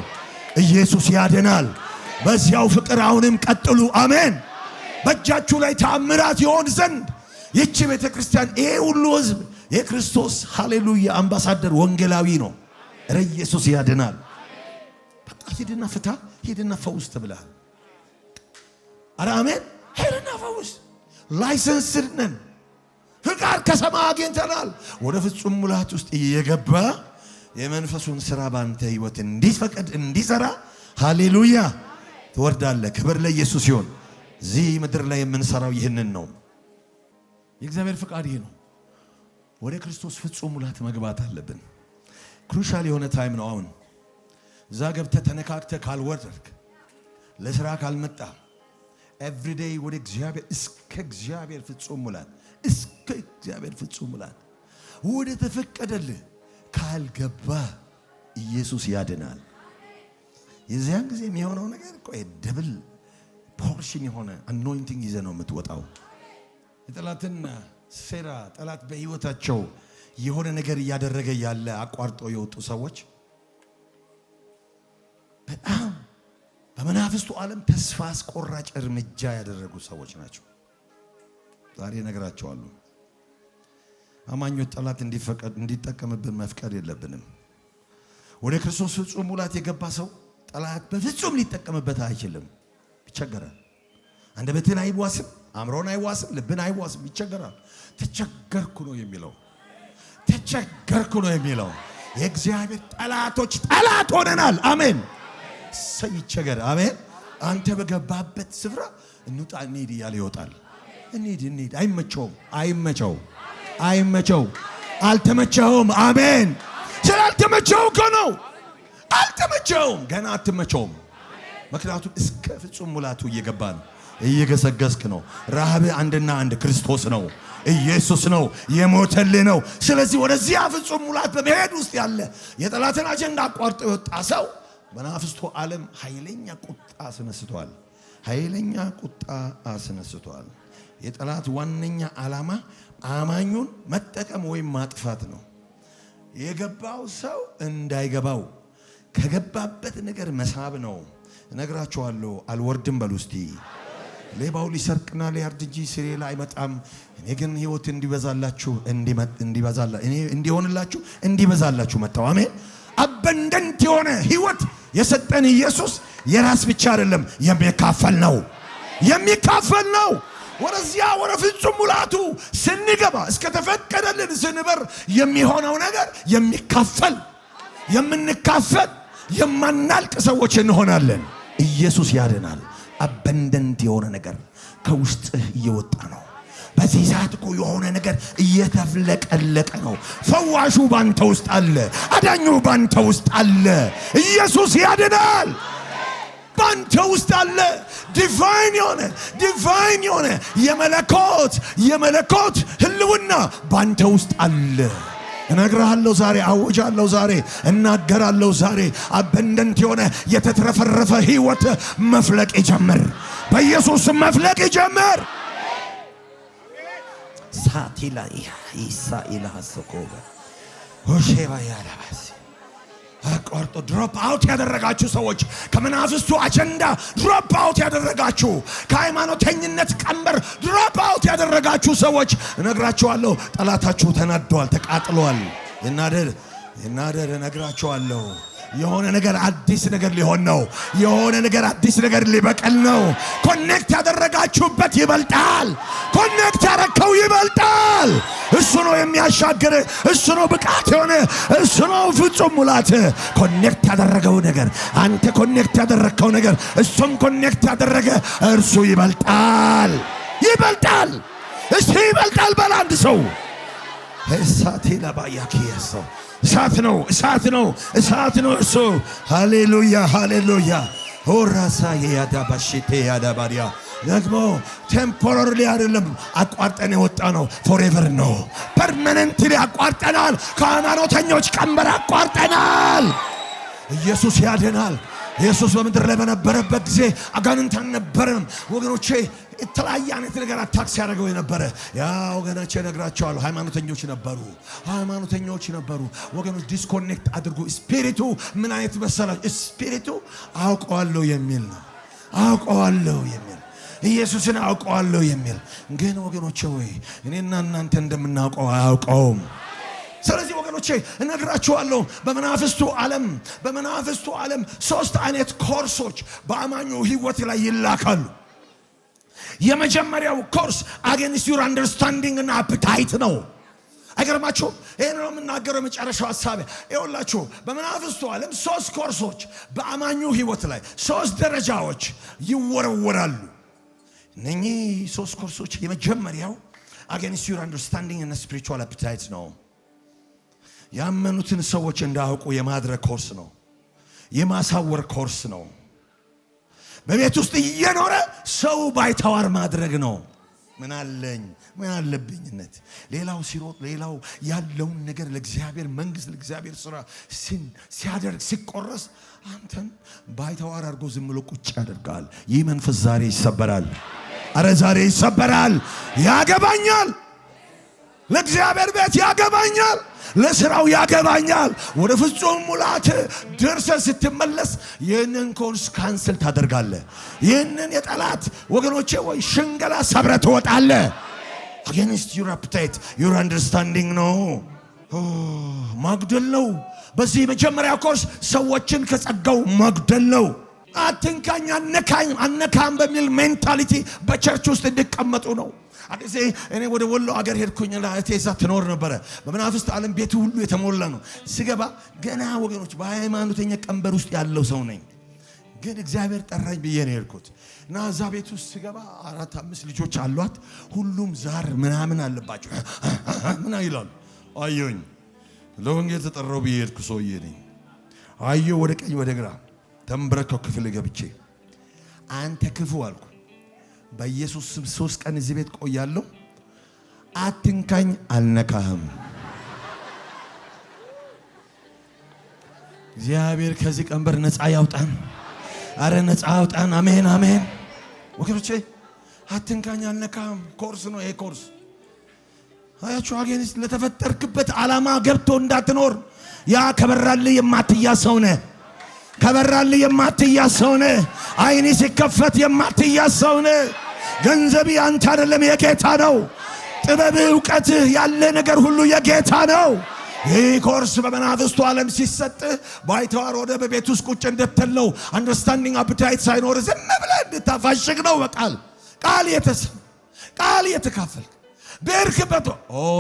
ኢየሱስ ያድናል። በዚያው ፍቅር አሁንም ቀጥሉ። አሜን። በእጃችሁ ላይ ተአምራት ይሆን ዘንድ ይቺ ቤተክርስቲያን ይሄ ሁሉ ሕዝብ የክርስቶስ ሃሌሉያ አምባሳደር ወንጌላዊ ነው። ኧረ ኢየሱስ ያድናል። በቃ ሂድና ፍታ፣ ሂድና ፈውስ ተብለሃል። ኧረ አሜን። ሂድና ፈውስ። ላይሰንስድ ነን፣ ፍቃድ ከሰማይ አግኝተናል። ወደ ፍጹም ሙላት ውስጥ እየገባ የመንፈሱን ሥራ ባንተ ሕይወት እንዲፈቅድ እንዲሰራ ሃሌሉያ ትወርዳለህ። ክብር ለኢየሱስ ይሁን። እዚህ ምድር ላይ የምንሰራው ይህንን ነው። የእግዚአብሔር ፍቃድ ይህ ነው። ወደ ክርስቶስ ፍጹም ሙላት መግባት አለብን። ክሩሻል የሆነ ታይም ነው አሁን። እዛ ገብተህ ተነካክተህ ካልወረድክ፣ ለሥራ ካልመጣ ኤቭሪዴይ ወደ እግዚአብሔር እስከ እግዚአብሔር ፍጹም ሙላት እስከ እግዚአብሔር ፍጹም ሙላት ወደ ተፈቀደልህ ካልገባ ኢየሱስ ያድናል። የዚያን ጊዜ የሚሆነው ነገር ቆይ ደብል ፖርሽን የሆነ አኖይንቲንግ ይዘህ ነው የምትወጣው። የጠላትን ሴራ ጠላት በሕይወታቸው የሆነ ነገር እያደረገ ያለ አቋርጦ የወጡ ሰዎች በጣም በመናፍስቱ ዓለም ተስፋ አስቆራጭ እርምጃ ያደረጉ ሰዎች ናቸው። ዛሬ እነግራቸዋለሁ። አማኞች ጠላት እንዲጠቀምብን መፍቀድ የለብንም። ወደ ክርስቶስ ፍጹም ሙላት የገባ ሰው ጠላት በፍጹም ሊጠቀምበት አይችልም። ይቸገራል። አንደበትን አይዋስም፣ አእምሮን አይዋስም፣ ልብን አይዋስም። ይቸገራል። ተቸገርኩ ነው የሚለው። ተቸገርኩ ነው የሚለው። የእግዚአብሔር ጠላቶች ጠላት ሆነናል። አሜን። ሰው ይቸገር። አሜን። አንተ በገባበት ስፍራ እንውጣ እንሂድ እያለ ይወጣል። እንሂድ። አይመቸውም። አልተመቸውም። አሜን። ስላልተመቸው እኮ ነው። አልተመቸውም። ገና አትመቸውም። ምክንያቱም እስከ ፍጹም ሙላቱ እየገባ ነው። እየገሰገስክ ነው። ረሃብህ አንድና አንድ ክርስቶስ ነው፣ ኢየሱስ ነው፣ የሞተልህ ነው። ስለዚህ ወደዚያ ፍጹም ሙላት በመሄድ ውስጥ ያለ የጠላትን አጀንዳ አቋርጦ የወጣ ሰው በናፍስቱ ዓለም ኃይለኛ ቁጣ አስነስቷል። የጠላት ዋነኛ ዓላማ አማኙን መጠቀም ወይም ማጥፋት ነው። የገባው ሰው እንዳይገባው ከገባበት ነገር መሳብ ነው። እነግራችኋለሁ። አልወርድም በሉ እስቲ። ሌባው ሊሰርቅና ሊያርድ እንጂ ስሬ ላይ አይመጣም። እኔ ግን ሕይወት እንዲሆንላችሁ እንዲበዛላችሁ መጣሁ። አሜን። አበንደንት የሆነ ሕይወት የሰጠን ኢየሱስ የራስ ብቻ አይደለም፣ የሚካፈል ነው። ወደዚያ ወደ ፍጹም ሙላቱ ስንገባ እስከ ተፈቀደልን ስንበር የሚሆነው ነገር የምንካፈል የማናልቅ ሰዎች እንሆናለን። ኢየሱስ ያድናል። አበንደንት የሆነ ነገር ከውስጥህ እየወጣ ነው። በዚህ ሰዓት እኮ የሆነ ነገር እየተፍለቀለቀ ነው። ፈዋሹ ባንተ ውስጥ አለ። አዳኙ ባንተ ውስጥ አለ። ኢየሱስ ያድናል። ባንተ ውስጥ አለ። ዲቫይን የሆነ የመለኮት ህልውና ባንተ ውስጥ አለ። እነግርሃለሁ ዛሬ፣ አውጃለሁ ዛሬ፣ እናገራለሁ ዛሬ። አበንደንት የሆነ የተትረፈረፈ ህይወት መፍለቅ ይጀምር። በኢየሱስ መፍለቅ ይጀምር። ሳቲላ ኢሳኢላ ሐሰኮበ ሆሼባ ያራባስ አቋርጦ ድሮፕ አውት ያደረጋችሁ ሰዎች፣ ከመናፍስቱ አጀንዳ ድሮፕ አውት ያደረጋችሁ፣ ከሃይማኖተኝነት ቀንበር ድሮፕ አውት ያደረጋችሁ ሰዎች እነግራችኋለሁ፣ ጠላታችሁ ተናዷል፣ ተቃጥሏል። ይናደር እነግራችኋለሁ። የሆነ ነገር አዲስ ነገር ሊሆን ነው። የሆነ ነገር አዲስ ነገር ሊበቀል ነው። ኮኔክት ያደረጋችሁበት ይበልጣል። ኮኔክት ያረከው ይበልጣል። እሱ ነው የሚያሻግር። እሱ ነው ብቃት የሆነ እሱ ነው ፍጹም ሙላት። ኮኔክት ያደረገው ነገር አንተ ኮኔክት ያደረከው ነገር እሱም ኮኔክት ያደረገ እርሱ ይበልጣል። ይበልጣል። እሱ ይበልጣል። በላንድ ሰው እሳቴ ለባያኪያሶ እሳት ነው። እሳት ነው። እሳት ነው እርሱ። ሃሌሉያ ሃሌሉያ። ሆራሳ ያዳባሽቴ ያዳባሪያ ደግሞ ቴምፖራሪ አይደለም አቋርጠን የወጣ ነው። ፎሬቨር ነው። ፐርማነንትሊ አቋርጠናል። ከሃይማኖተኞች ቀንበር አቋርጠናል። ኢየሱስ ያድናል። ኢየሱስ በምድር ላይ በነበረበት ጊዜ አጋንንት አልነበረም ወገኖቼ። የተለያየ አይነት ነገር አታክስ ያደርገው የነበረ ያ ወገኖቼ ነግራቸዋለሁ። ሃይማኖተኞች ነበሩ ወገኖች። ዲስኮኔክት አድርጉ። ስፒሪቱ ምን አይነት መሰላችሁ? ስፒሪቱ አውቀዋለሁ የሚል ነው። አውቀዋለሁ የሚል ኢየሱስን አውቀዋለሁ የሚል ግን ወገኖቼ ወይ እኔና እናንተ እንደምናውቀው አያውቀውም። ስለዚህ ወገኖቼ እነግራችኋለሁ በመናፍስቱ ዓለም 3 አይነት ኮርሶች በአማኙ ህይወት ላይ ይላካሉ። የመጀመሪያው ኮርስ against your understanding and appetite ነው። አይገርማችሁም? ይሄን ነው የምናገረው። መጨረሻው ሐሳብ ይኸውላችሁ፣ በመናፍስቱ ዓለም 3 ኮርሶች በአማኙ ህይወት ላይ 3 ደረጃዎች ይወረወራሉ። እነኚህ 3 ኮርሶች የመጀመሪያው against your understanding and spiritual appetite ነው። ያመኑትን ሰዎች እንዳያውቁ የማድረግ ኮርስ ነው። የማሳወር ኮርስ ነው። በቤት ውስጥ እየኖረ ሰው ባይተዋር ማድረግ ነው። ምን አለኝ ምን አለብኝነት። ሌላው ሲሮጥ ሌላው ያለውን ነገር ለእግዚአብሔር መንግስት ለእግዚአብሔር ሥራ ሲያደርግ ሲቆረስ አንተን ባይተዋር አድርጎ ዝም ብሎ ቁጭ ያደርጋል። ይህ መንፈስ ዛሬ ይሰበራል። አረ ዛሬ ይሰበራል። ያገባኛል። ለእግዚአብሔር ቤት ያገባኛል። ለስራው ያገባኛል። ወደ ፍጹም ሙላት ደርሰህ ስትመለስ ይህንን ኮርስ ካንስል ታደርጋለህ። ይህንን የጠላት ወገኖቼ ወይ ሽንገላ ሰብረህ ትወጣለህ። against your appetite your understanding ነው። ማግደል ነው። በዚህ መጀመሪያ ኮርስ ሰዎችን ከጸጋው ማግደል ነው። አትንካኝ አነካም በሚል ሜንታሊቲ በቸርች ውስጥ እንዲቀመጡ ነው። አዲስ እኔ ወደ ወሎ አገር ሄድኩኝና እቴዛ ትኖር ነበር። በመናፍስት ዓለም ቤቱ ሁሉ የተሞላ ነው። ስገባ ገና ወገኖች በሃይማኖተኛ ቀንበር ውስጥ ያለው ሰው ነኝ። ግን እግዚአብሔር ጠራኝ ብዬ ነው የሄድኩት እና እዛ ቤት ውስጥ ስገባ 4-5 ልጆች አሏት። ሁሉም ዛር ምናምን አለባቸው። ምን ይላሉ? አየሁኝ። ለወንጌል ተጠራው ብዬ ሄድኩ። ሰውዬ ነኝ። አየሁ ወደ ቀኝ ወደ ግራ ተንበረከው ክፍል ገብቼ አንተ ክፉ አልኩ። በኢየሱስ ስም 3 ቀን እዚህ ቤት ቆያለሁ። አትንካኝ አልነካህም። እግዚአብሔር ከዚህ ቀንበር ነፃ ያውጣን። አረ ነፃ ያውጣን። አሜን አሜን። ወገኖቼ አትንካኝ አልነካህም ኮርስ ነው ይሄ ኮርስ። አያችሁ አገንስ ለተፈጠርክበት ዓላማ ገብቶ እንዳትኖር። ያ ከበራልህ የማትያዝ ሰው ነህ። ከበራልህ የማትያዝ ሰው ነህ። አይኔ ሲከፈት የማትያዝ ሰው ነህ። ገንዘብ ያንተ አይደለም የጌታ ነው። ጥበብህ ዕውቀትህ ያለ ነገር ሁሉ የጌታ ነው። ይህ ኮርስ በመናፍስቱ ዓለም ሲሰጥ ባይተዋር ወደ በቤት ውስጥ ቁጭ እንድትለው አንደርስታንዲንግ አፕታይት ሳይኖር ዝም ብለህ እንድታፋሽግ ነው። በቃል ቃል የተካፈልክ በርክበቶ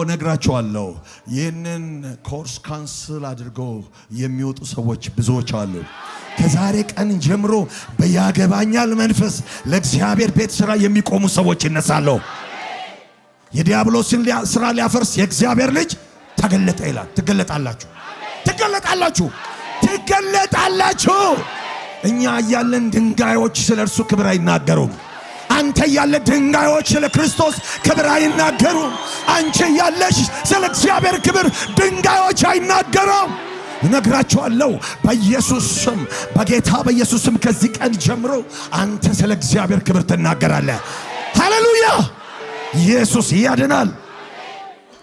ነግራቸዋለሁ። ይህንን ኮርስ ካንስል አድርገው የሚወጡ ሰዎች ብዙዎች አሉ። ከዛሬ ቀን ጀምሮ በያገባኛል መንፈስ ለእግዚአብሔር ቤት ሥራ የሚቆሙ ሰዎች ይነሳሉ። የዲያብሎስን ሥራ ሊያፈርስ የእግዚአብሔር ልጅ ተገለጠ ይላል። ትገለጣላችሁ። እኛ እያለን ድንጋዮች ስለ እርሱ ክብር አይናገሩም። አንተ ያለ ድንጋዮች ስለ ክርስቶስ ክብር አይናገሩም። አንቺ ያለሽ ስለ እግዚአብሔር ክብር ድንጋዮች አይናገሩም። እነግራችኋለሁ በኢየሱስ ስም በጌታ በኢየሱስ ስም ከዚህ ቀን ጀምሮ አንተ ስለ እግዚአብሔር ክብር ትናገራለህ። ሃሌሉያ! ኢየሱስ ያድናል።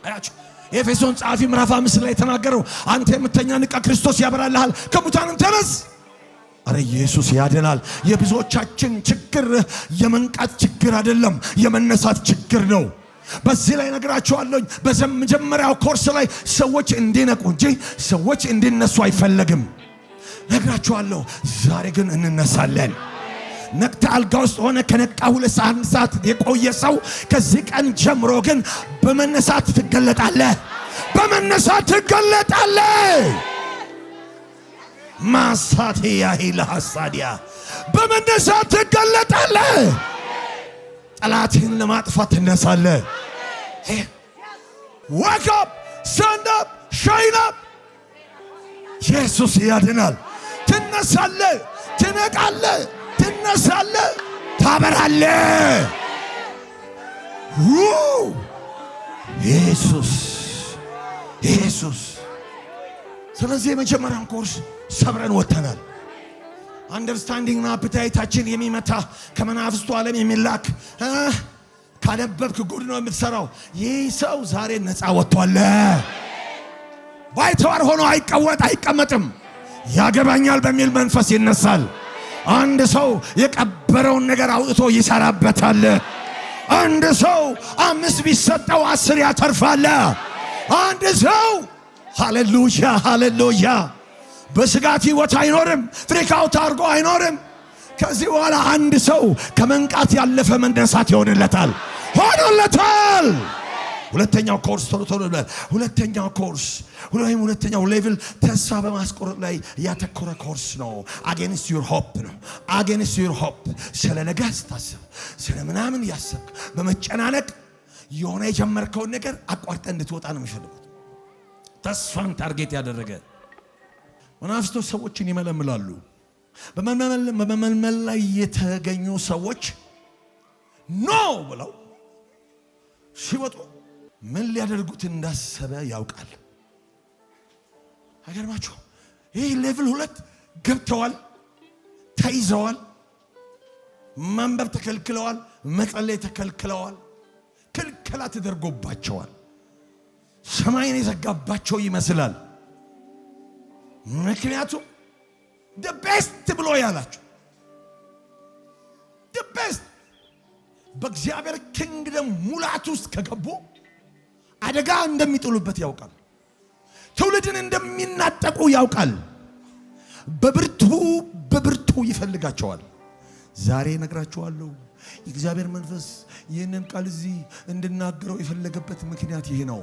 አያችሁ ኤፌሶን ጸሐፊ ምዕራፍ 5 ላይ ተናገረው። አንተ የምተኛ ንቃ፣ ክርስቶስ ያበራልሃል፣ ከሙታንም ተነስ። አረ ኢየሱስ ያድናል። የብዙዎቻችን ችግር የመንቃት ችግር አይደለም፣ የመነሳት ችግር ነው። በዚህ ላይ ነግራቸዋለሁ። በመጀመሪያው ኮርስ ላይ ሰዎች እንዲነቁ እንጂ ሰዎች እንዲነሱ አይፈለግም። ነግራችኋለሁ። ዛሬ ግን እንነሳለን። ነቅተ አልጋ ውስጥ ሆነ ከነቃ 2 ሰዓት የቆየ ሰው ከዚህ ቀን ጀምሮ ግን በመነሳት ትገለጣለህ። በመነሳት ትገለጣለህ። ማሳቲያ ኢላሃሳዲያ በመነሳት ትገለጣለህ። ጠላትህን ለማጥፋት ትነሳለህ። wake up, stand up, shine up። ኢየሱስ ያድናል። ትነሳለህ፣ ትነቃለህ፣ ትነሳለህ፣ ታበራለህ። ኢየሱስ ኢየሱስ። ስለዚህ የመጀመሪያውን ኮርስ ሰብረን ወጥተናል። አንደርስታንዲንግና አፕታይታችን የሚመታ ከመናፍስቱ ዓለም የሚላክ ካነበብክ ጉድ ነው የምትሰራው። ይህ ሰው ዛሬ ነፃ ወጥቷል። ባይተዋር ሆኖ አይቀመጥም። ያገባኛል በሚል መንፈስ ይነሳል። አንድ ሰው የቀበረውን ነገር አውጥቶ ይሰራበታል። አንድ ሰው 5 ቢሰጠው 10 ያተርፋል። አንድ ሰው ሃሌሉያ ሃሌሉያ በስጋት ሕይወት አይኖርም። ፍሪካውት አድርጎ አይኖርም። ከዚህ በኋላ አንድ ሰው ከመንቃት ያለፈ መነሳት ይሆንለታል። ሆኖለታል። ሁለተኛው ኮርስ ቶሎ ብለን ሁለተኛው ኮርስ ወይም ሁለተኛው ሌቭል ተስፋ በማስቆረጥ ላይ ያተኮረ ኮርስ ነው። አጌንስት ዩር ሆፕ ነው። አጌንስት ዩር ሆፕ። ስለ ነገ ስታስብ ስለ ምናምን ያሰብክ በመጨናነቅ የሆነ የጀመርከውን ነገር አቋርጠ እንድትወጣ ነው የሚፈልጉት። ተስፋን ታርጌት ያደረገ መናፍስቶች ሰዎችን ይመለምላሉ። በመመልመል ላይ የተገኙ ሰዎች ኖ ብለው ሲወጡ ምን ሊያደርጉት እንዳሰበ ያውቃል። አይገርማችሁ? ይህ ሌቭል 2 ገብተዋል፣ ተይዘዋል፣ ማንበብ ተከልክለዋል፣ መጸለይ ተከልክለዋል፣ ክልከላ ተደርጎባቸዋል። ሰማይን የዘጋባቸው ይመስላል። ምክንያቱም the best ብሎ ያላቸው the best በእግዚአብሔር ኪንግደም ሙላት ውስጥ ከገቡ አደጋ እንደሚጥሉበት ያውቃል። ትውልድን እንደሚናጠቁ ያውቃል። በብርቱ ይፈልጋቸዋል። ዛሬ ነግራቸዋለሁ። የእግዚአብሔር መንፈስ ይህንን ቃል እዚህ እንድናገረው የፈለገበት ምክንያት ይሄ ነው።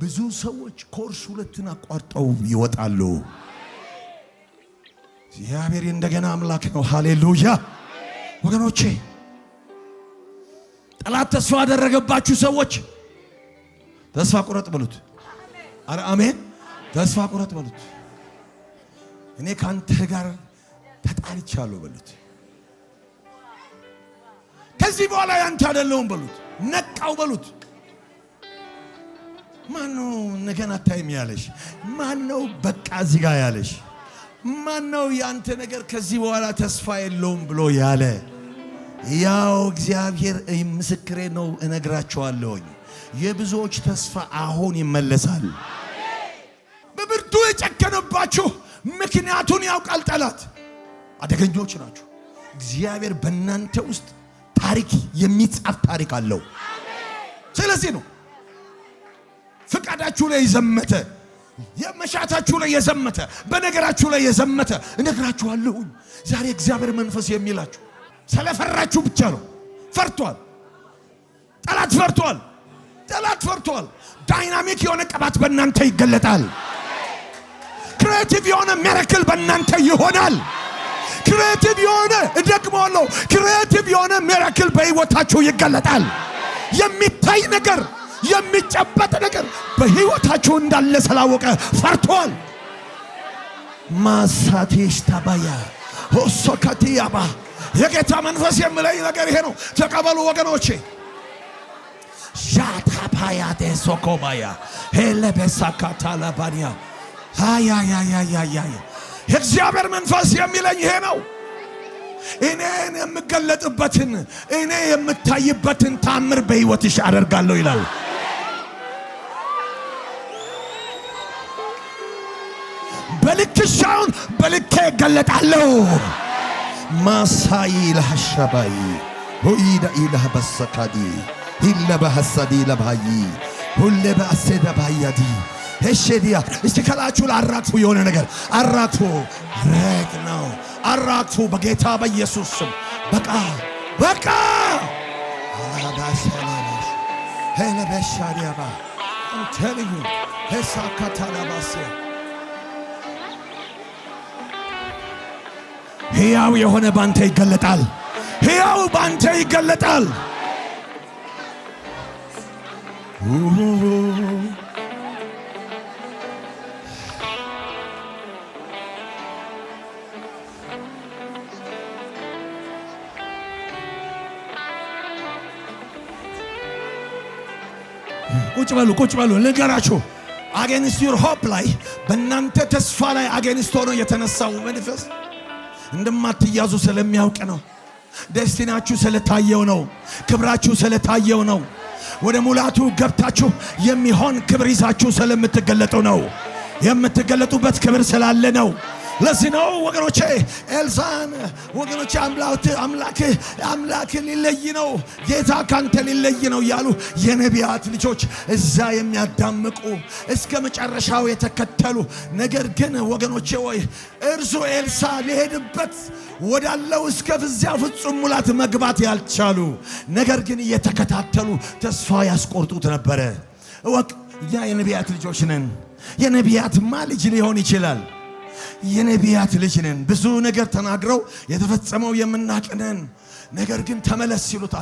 ብዙ ሰዎች ኮርስ 2ን አቋርጠው ይወጣሉ። እግዚአብሔር እንደገና አምላክ ነው። ሃሌሉያ ወገኖቼ፣ ጠላት ተስፋ ያደረገባችሁ ሰዎች ተስፋ ቁረጥ በሉት። አረ አሜን። ተስፋ ቁረጥ በሉት። እኔ ካንተ ጋር ተጣልቻለሁ በሉት። ከዚህ በኋላ ያንተ አይደለሁም በሉት። ነቃው በሉት። ማነው ነገን አታይም ያለሽ? ማነው በቃ እዚህ ጋር ያለሽ? ማነው ያንተ ነገር ከዚህ በኋላ ተስፋ የለውም ብሎ ያለ? ያው እግዚአብሔር ምስክሬ ነው። እነግራቸዋለሁኝ የብዙዎች ተስፋ አሁን ይመለሳል። በብርቱ የጨከነባችሁ ምክንያቱን ያውቃል ጠላት። አደገኞች ናችሁ። እግዚአብሔር በእናንተ ውስጥ ታሪክ የሚጻፍ ታሪክ አለው። ስለዚህ ነው ፍቃዳችሁ ላይ የዘመተ የመሻታችሁ ላይ የዘመተ በነገራችሁ ላይ የዘመተ እነግራችኋለሁ። ዛሬ እግዚአብሔር መንፈስ የሚላችሁ ስለፈራችሁ ብቻ ነው። ፈርቷል። ጠላት ፈርቷል። ጠላት ፈርቷል። ዳይናሚክ የሆነ ቅባት በእናንተ ይገለጣል። ክሬቲቭ የሆነ ሚራክል በእናንተ ይሆናል። ክሬቲቭ የሆነ እደግመዋለሁ፣ ክሬቲቭ የሆነ ሚራክል በሕይወታችሁ ይገለጣል። የሚታይ ነገር የሚጨበጥ ነገር በሕይወታችሁ እንዳለ ስላወቀ ፈርቷል። ማሳቴሽ ታባያ ሆሶካቲያባ የጌታ መንፈስ የሚለኝ ነገር ይሄ ነው። ተቀበሉ ወገኖቼ። ጃታፓያ ደሶኮባያ ሄለበሳካታላባኒያ ሃያያያያያ የእግዚአብሔር መንፈስ የሚለኝ ይሄ ነው። እኔን የምገለጥበትን እኔ የምታይበትን ታምር በሕይወትሽ አደርጋለሁ ይላል። በልክሽ ሳይሆን በልኬ እገለጣለሁ። ማሳይ ለሐሸባይ ሁይዳ ኢላህ በሰካዲ ኢላ በሐሰዲ ለባይ ሁሌ በአሰደ ባያዲ ሄሼዲያ እስቲ ከላችሁ አራግፉ። የሆነ ነገር አራግፉ። ረግ ነው አራግፉ በጌታ በኢየሱስ ስም። በቃ በቃ አላባሰላባሽ ሄለበሻዲያባ አንተልዩ ሄሳካታላባስ ሕያው የሆነ ባንተ ይገለጣል። ሕያው ባንተ ይገለጣል። ቁጭ በሉ ልንገራችሁ። አጌንስት ዩር ሆፕ ላይ በእናንተ ተስፋ ላይ አጌንስት ሆኖ የተነሳው መንፈስ እንደማትያዙ ስለሚያውቅ ነው። ደስቲናችሁ ስለታየው ነው። ክብራችሁ ስለታየው ነው። ወደ ሙላቱ ገብታችሁ የሚሆን ክብር ይዛችሁ ስለምትገለጡ ነው። የምትገለጡበት ክብር ስላለ ነው። ለዚህ ነው ወገኖቼ ኤልሳዕን ወገኖቼ አምላክ ሊለይ ነው፣ ጌታ ካንተ ሊለይ ነው ያሉ የነቢያት ልጆች እዛ የሚያዳምቁ እስከ መጨረሻው የተከተሉ፣ ነገር ግን ወገኖቼ ወይ እርሱ ኤልሳዕ ሊሄድበት ወዳለው እስከ ፍዚያ ፍጹም ሙላት መግባት ያልቻሉ፣ ነገር ግን እየተከታተሉ ተስፋ ያስቆርጡት ነበረ። እወቅ፣ እኛ የነቢያት ልጆች ነን። የነቢያትማ ልጅ ሊሆን ይችላል። የነቢያት ልጅ ነን። ብዙ ነገር ተናግረው የተፈጸመው የምናቅነን፣ ነገር ግን ተመለስ ሲሉት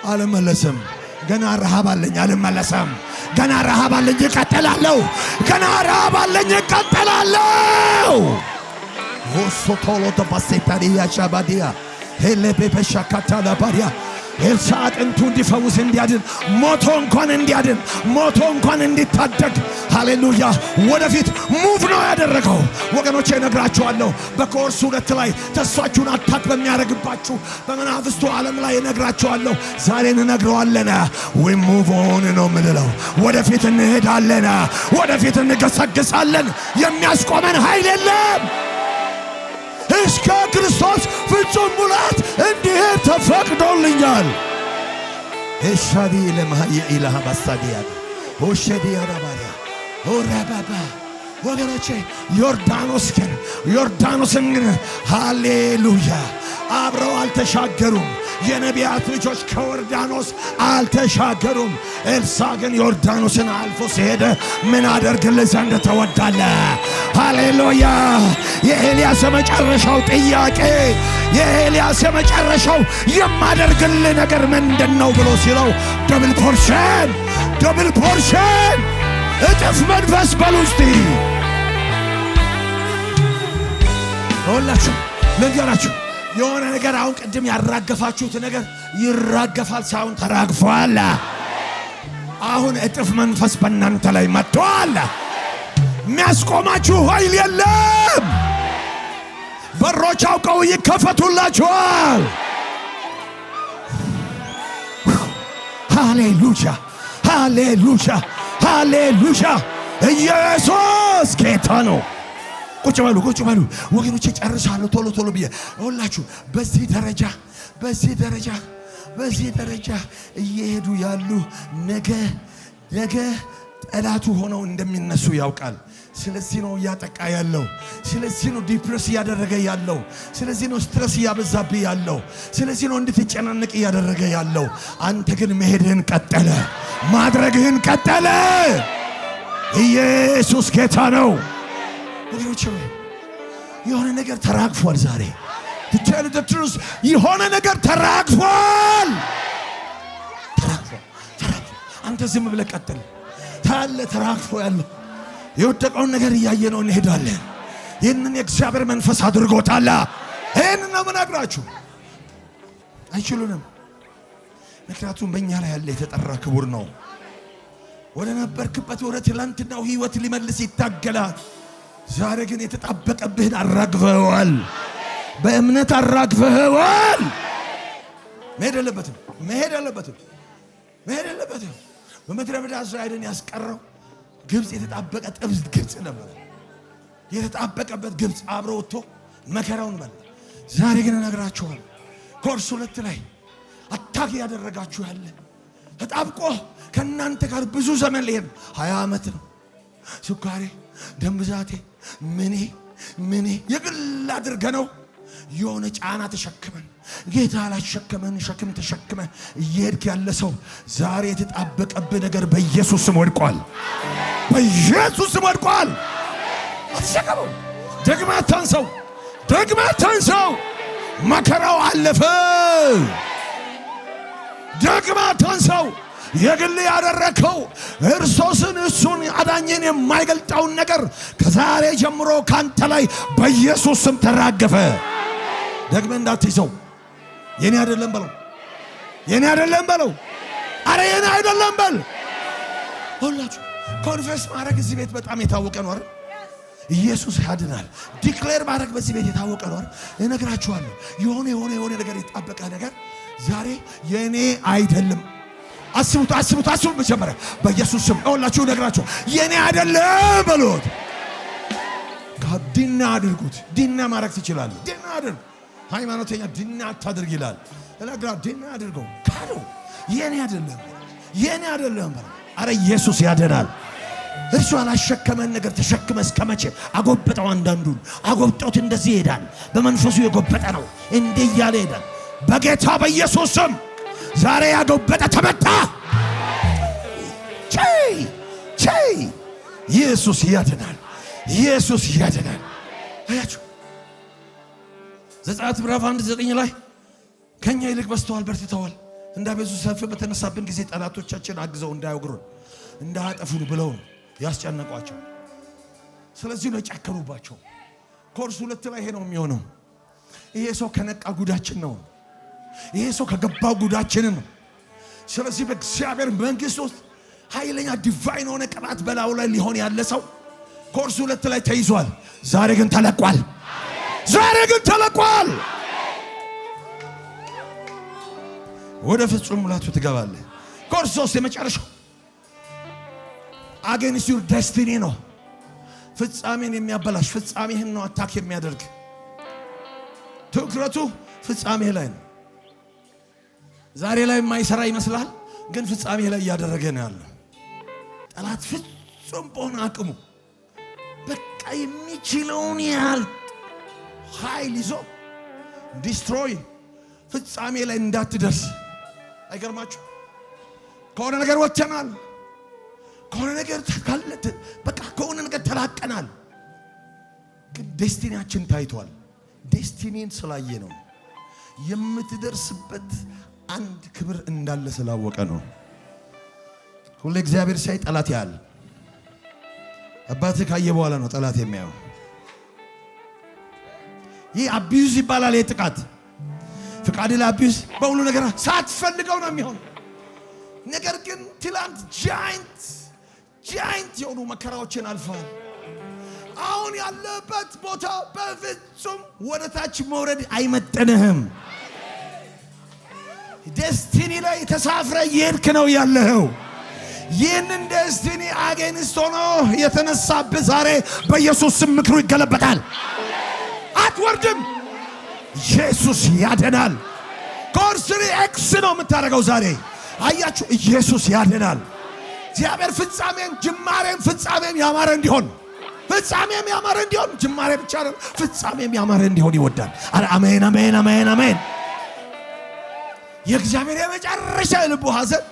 አልመለስም። ገና ረሃብ አለኝ፣ አልመለስም። ገና ረሃብ አለኝ፣ እቀጥላለሁ። ገና ረሃብ አለኝ፣ እቀጥላለሁ። ወሶቶሎ ተባሴታሪያ ሻባዲያ ሄለቤበሻካታላ ባሪያ ኤልሳዕ አጥንቱ እንዲፈውስ እንዲያድን ሞቶ እንኳን እንዲታደግ ሃሌሉያ ወደፊት ሙቭ ነው ያደረገው። ወገኖቼ እነግራችኋለሁ፣ በኮርስ 2 ላይ ተስፋችሁን አታክ በሚያደርግባችሁ በመናፍስቱ ዓለም ላይ እነግራችኋለሁ። ዛሬ እንነግረዋለን። ዊ ሙቭ ኦን ነው የምንለው። ወደፊት እንሄዳለን፣ ወደፊት እንገሰግሳለን። የሚያስቆመን ኃይል የለም። እስከ ክርስቶስ ፍጹም ሙላት እንዲሄድ ተፈቅዶልኛል። እሻዲ ለማየ ኢላሃ ባሳዲያ ሆሸዲ ያራባሪያ ኦራባባ ወገኖቼ ዮርዳኖስን ሃሌሉያ አብረው አልተሻገሩም። የነቢያት ልጆች ከዮርዳኖስ አልተሻገሩም። ኤልሳዕ ግን ዮርዳኖስን አልፎ ሲሄድ ምን አደርግልህ ዘንድ ትወዳለህ? ሃሌሉያ። የኤልያስ የመጨረሻው ጥያቄ፣ የኤልያስ የመጨረሻው የማደርግልህ ነገር ምንድነው ብሎ ሲለው ደብል ፖርሽን እጥፍ መንፈስ በሉ እስቲ። ሁላችሁ ልንገራችሁ የሆነ ነገር አሁን ቅድም ያራገፋችሁት ነገር ይራገፋል ሳይሆን ተራግፏል። አሁን እጥፍ መንፈስ በእናንተ ላይ መጥቷል። የሚያስቆማችሁ ኃይል የለም። በሮች አውቀው ይከፈቱላችኋል። ሃሌሉያ ኢየሱስ ጌታ ነው። ቁጭ በሉ ወገኖቼ፣ ጨርሳለሁ ቶሎ ብዬ ሁላችሁ። በዚህ ደረጃ እየሄዱ ያሉ ነገ ጠላቱ ሆነው እንደሚነሱ ያውቃል። ስለዚህ ነው እያጠቃ ያለው። ስለዚህ ነው ዲፕረስ እያደረገ ያለው። ስለዚህ ነው ስትረስ እያበዛብህ ያለው። ስለዚህ ነው እንድትጨናነቅ እያደረገ ያለው። አንተ ግን መሄድህን ቀጠለ፣ ማድረግህን ቀጠለ። ኢየሱስ ጌታ ነው። ወገኖቼ የሆነ ነገር ተራግፏል። ዛሬ ትቻለ ትሩስ የሆነ ነገር ተራግፏል። አንተ ዝም ብለህ ቀጥል። ታለ ተራግፎ ያለው የወደቀውን ነገር እያየነው እንሄዳለን። ይህንን የእግዚአብሔር መንፈስ አድርጎታል። ይህንን ነው የምነግራችሁ። አይችሉንም። ምክንያቱም በእኛ ላይ ያለ የተጠራ ክቡር ነው። ወደ ነበርክበት ወደ ትላንትናው ሕይወት ሊመልስ ይታገላል። ዛሬ ግን የተጣበቀብህን አራግፈዋል። በእምነት አራግፈዋል። መሄድ የለበትም። በምድረ በዳ እስራኤልን ያስቀረው ግብፅ የተጣበቀ ጥብዝ ግብፅ ነበር። የተጣበቀበት ግብፅ አብሮ ወጥቶ መከራውን በላ። ዛሬ ግን እነግራችኋለሁ ኮርስ 2 ላይ አታክ ያደረጋችሁ ያለ ተጣብቆ ከእናንተ ጋር ብዙ ዘመን ሊሄድ 20 ዓመት ነው። ስኳሬ፣ ደም ብዛቴ፣ ምኔ የግል አድርገነው የሆነ ጫና ተሸክመን ጌታ አላሸከመን ሸክም ተሸክመን እየሄድክ ያለ ሰው ዛሬ የተጣበቀብህ ነገር በኢየሱስ ስም ወድቋል። በኢየሱስ ስም ወድቋል። አትሸከመው። ደግመህ ታንሰው። መከራው አለፈ። ደግመህ ታንሰው። የግል ያደረከው ክርስቶስን እሱን አዳኝን የማይገልጣውን ነገር ከዛሬ ጀምሮ ካንተ ላይ በኢየሱስ ስም ተራገፈ። ደግመህ እንዳትይዘው። የኔ አይደለም በለው። አረ የኔ አይደለም በል። ሁላችሁ ኮንፌስ ማድረግ እዚህ ቤት በጣም የታወቀ ነው አይደል? ኢየሱስ ያድናል ዲክሌር ማድረግ በዚህ ቤት የታወቀ ነው አይደል? እነግራችኋለሁ የሆነ ነገር የጣበቀ ነገር ዛሬ የኔ አይደለም። አስቡት መጀመሪያ በኢየሱስ ስም ሁላችሁ እነግራችሁ የኔ አይደለም በሉት። ዲና አድርጉት። ዲና ማድረግ ትችላለህ። ዲና አድርግ። ሃይማኖተኛ ዲና አታድርግ ይላል። እነግራ ዲና አድርገው ካሉ የኔ አይደለም በሉ። አረ ኢየሱስ ያድናል። እርሱ አላሸከመን ነገር ተሸክመ እስከመቼ አጎበጠው? አንዳንዱን አጎብጦት እንደዚህ ይሄዳል። በመንፈሱ የጎበጠ ነው እንዲህ እያለ ይሄዳል። በጌታ በኢየሱስ ስም ዛሬ ያጎበጠ ተመታ። ኢየሱስ ያድናል። አያችሁ ዘጸአት ምዕራፍ 1:9 ላይ ከኛ ይልቅ በስተዋል በርትተዋል፣ እንዳበዙ ሰልፍ በተነሳብን ጊዜ ጠላቶቻችን አግዘው እንዳይወግሩን እንዳያጠፉን ብለው ያስጨነቋቸው። ስለዚህ ነው የጨከሩባቸው። ኮርስ 2 ላይ ይሄ ነው የሚሆነው። ይሄ ሰው ከነቃ ጉዳችን ነው። ይሄ ሰው ከገባው ጉዳችን ነው። ስለዚህ በእግዚአብሔር መንግሥት ውስጥ ኃይለኛ ዲቫይን ሆነ ቅባት በላዩ ላይ ሊሆን ያለ ሰው ኮርስ 2 ላይ ተይዟል። ዛሬ ግን ተለቋል። ወደ ፍጹም ሙላቱ ትገባለህ። ኮርስ 3 የመጨረሻው አጌንስት ዩር ዴስቲኒ ነው። ፍጻሜን የሚያበላሽ ፍጻሜህን ነው አታክ የሚያደርግ። ትኩረቱ ፍጻሜ ላይ ነው። ዛሬ ላይ የማይሰራ ይመስላል፣ ግን ፍጻሜ ላይ እያደረገ ነው ያለው። ጠላት ፍጹም በሆነ አቅሙ በቃ የሚችለውን ያህል ኃይል ይዞ ዲስትሮይ ፍጻሜ ላይ እንዳትደርስ። አይገርማችሁ? ከሆነ ነገር ወጥተናል፣ ከሆነ ነገር ተካለተ፣ በቃ ከሆነ ነገር ተላቀናል፣ ግን ዴስቲኒያችን ታይቷል። ዴስቲኒን ስላየ ነው። የምትደርስበት አንድ ክብር እንዳለ ስላወቀ ነው። ሁሌ እግዚአብሔር ሳይ ጠላት ያያል። አባትህ ካየ በኋላ ነው ጠላት የሚያየው። ይህ አቢዩዝ ይባላል። የጥቃት ፍቃድ ለአቢዩዝ በሁሉ ነገር ሳትፈልገው ነው የሚሆን። ነገር ግን ትላንት ጃይንት የሆኑ መከራዎችን አልፈሃል። አሁን ያለበት ቦታ በፍጹም ወደ ታች መውረድ አይመጠንህም። ዴስቲኒ ላይ ተሳፍረ እየሄድክ ነው ያለኸው። ይህንን ዴስቲኒ አጌንስት ሆኖ የተነሳብህ ዛሬ በኢየሱስ ስም ምክሩ ይገለበጣል። አትወርድም። ኢየሱስ ያድናል። ኮርስ 3 ነው የምታደርገው ዛሬ። አያችሁ፣ ኢየሱስ ያድናል። እግዚአብሔር ፍጻሜም ያማረ እንዲሆን ጅማሬ ብቻ አይደለም፣ ፍጻሜም ያማረ እንዲሆን ይወዳል። አሜን አሜን አሜን አሜን። የእግዚአብሔር የመጨረሻ የልቡ ሐዘን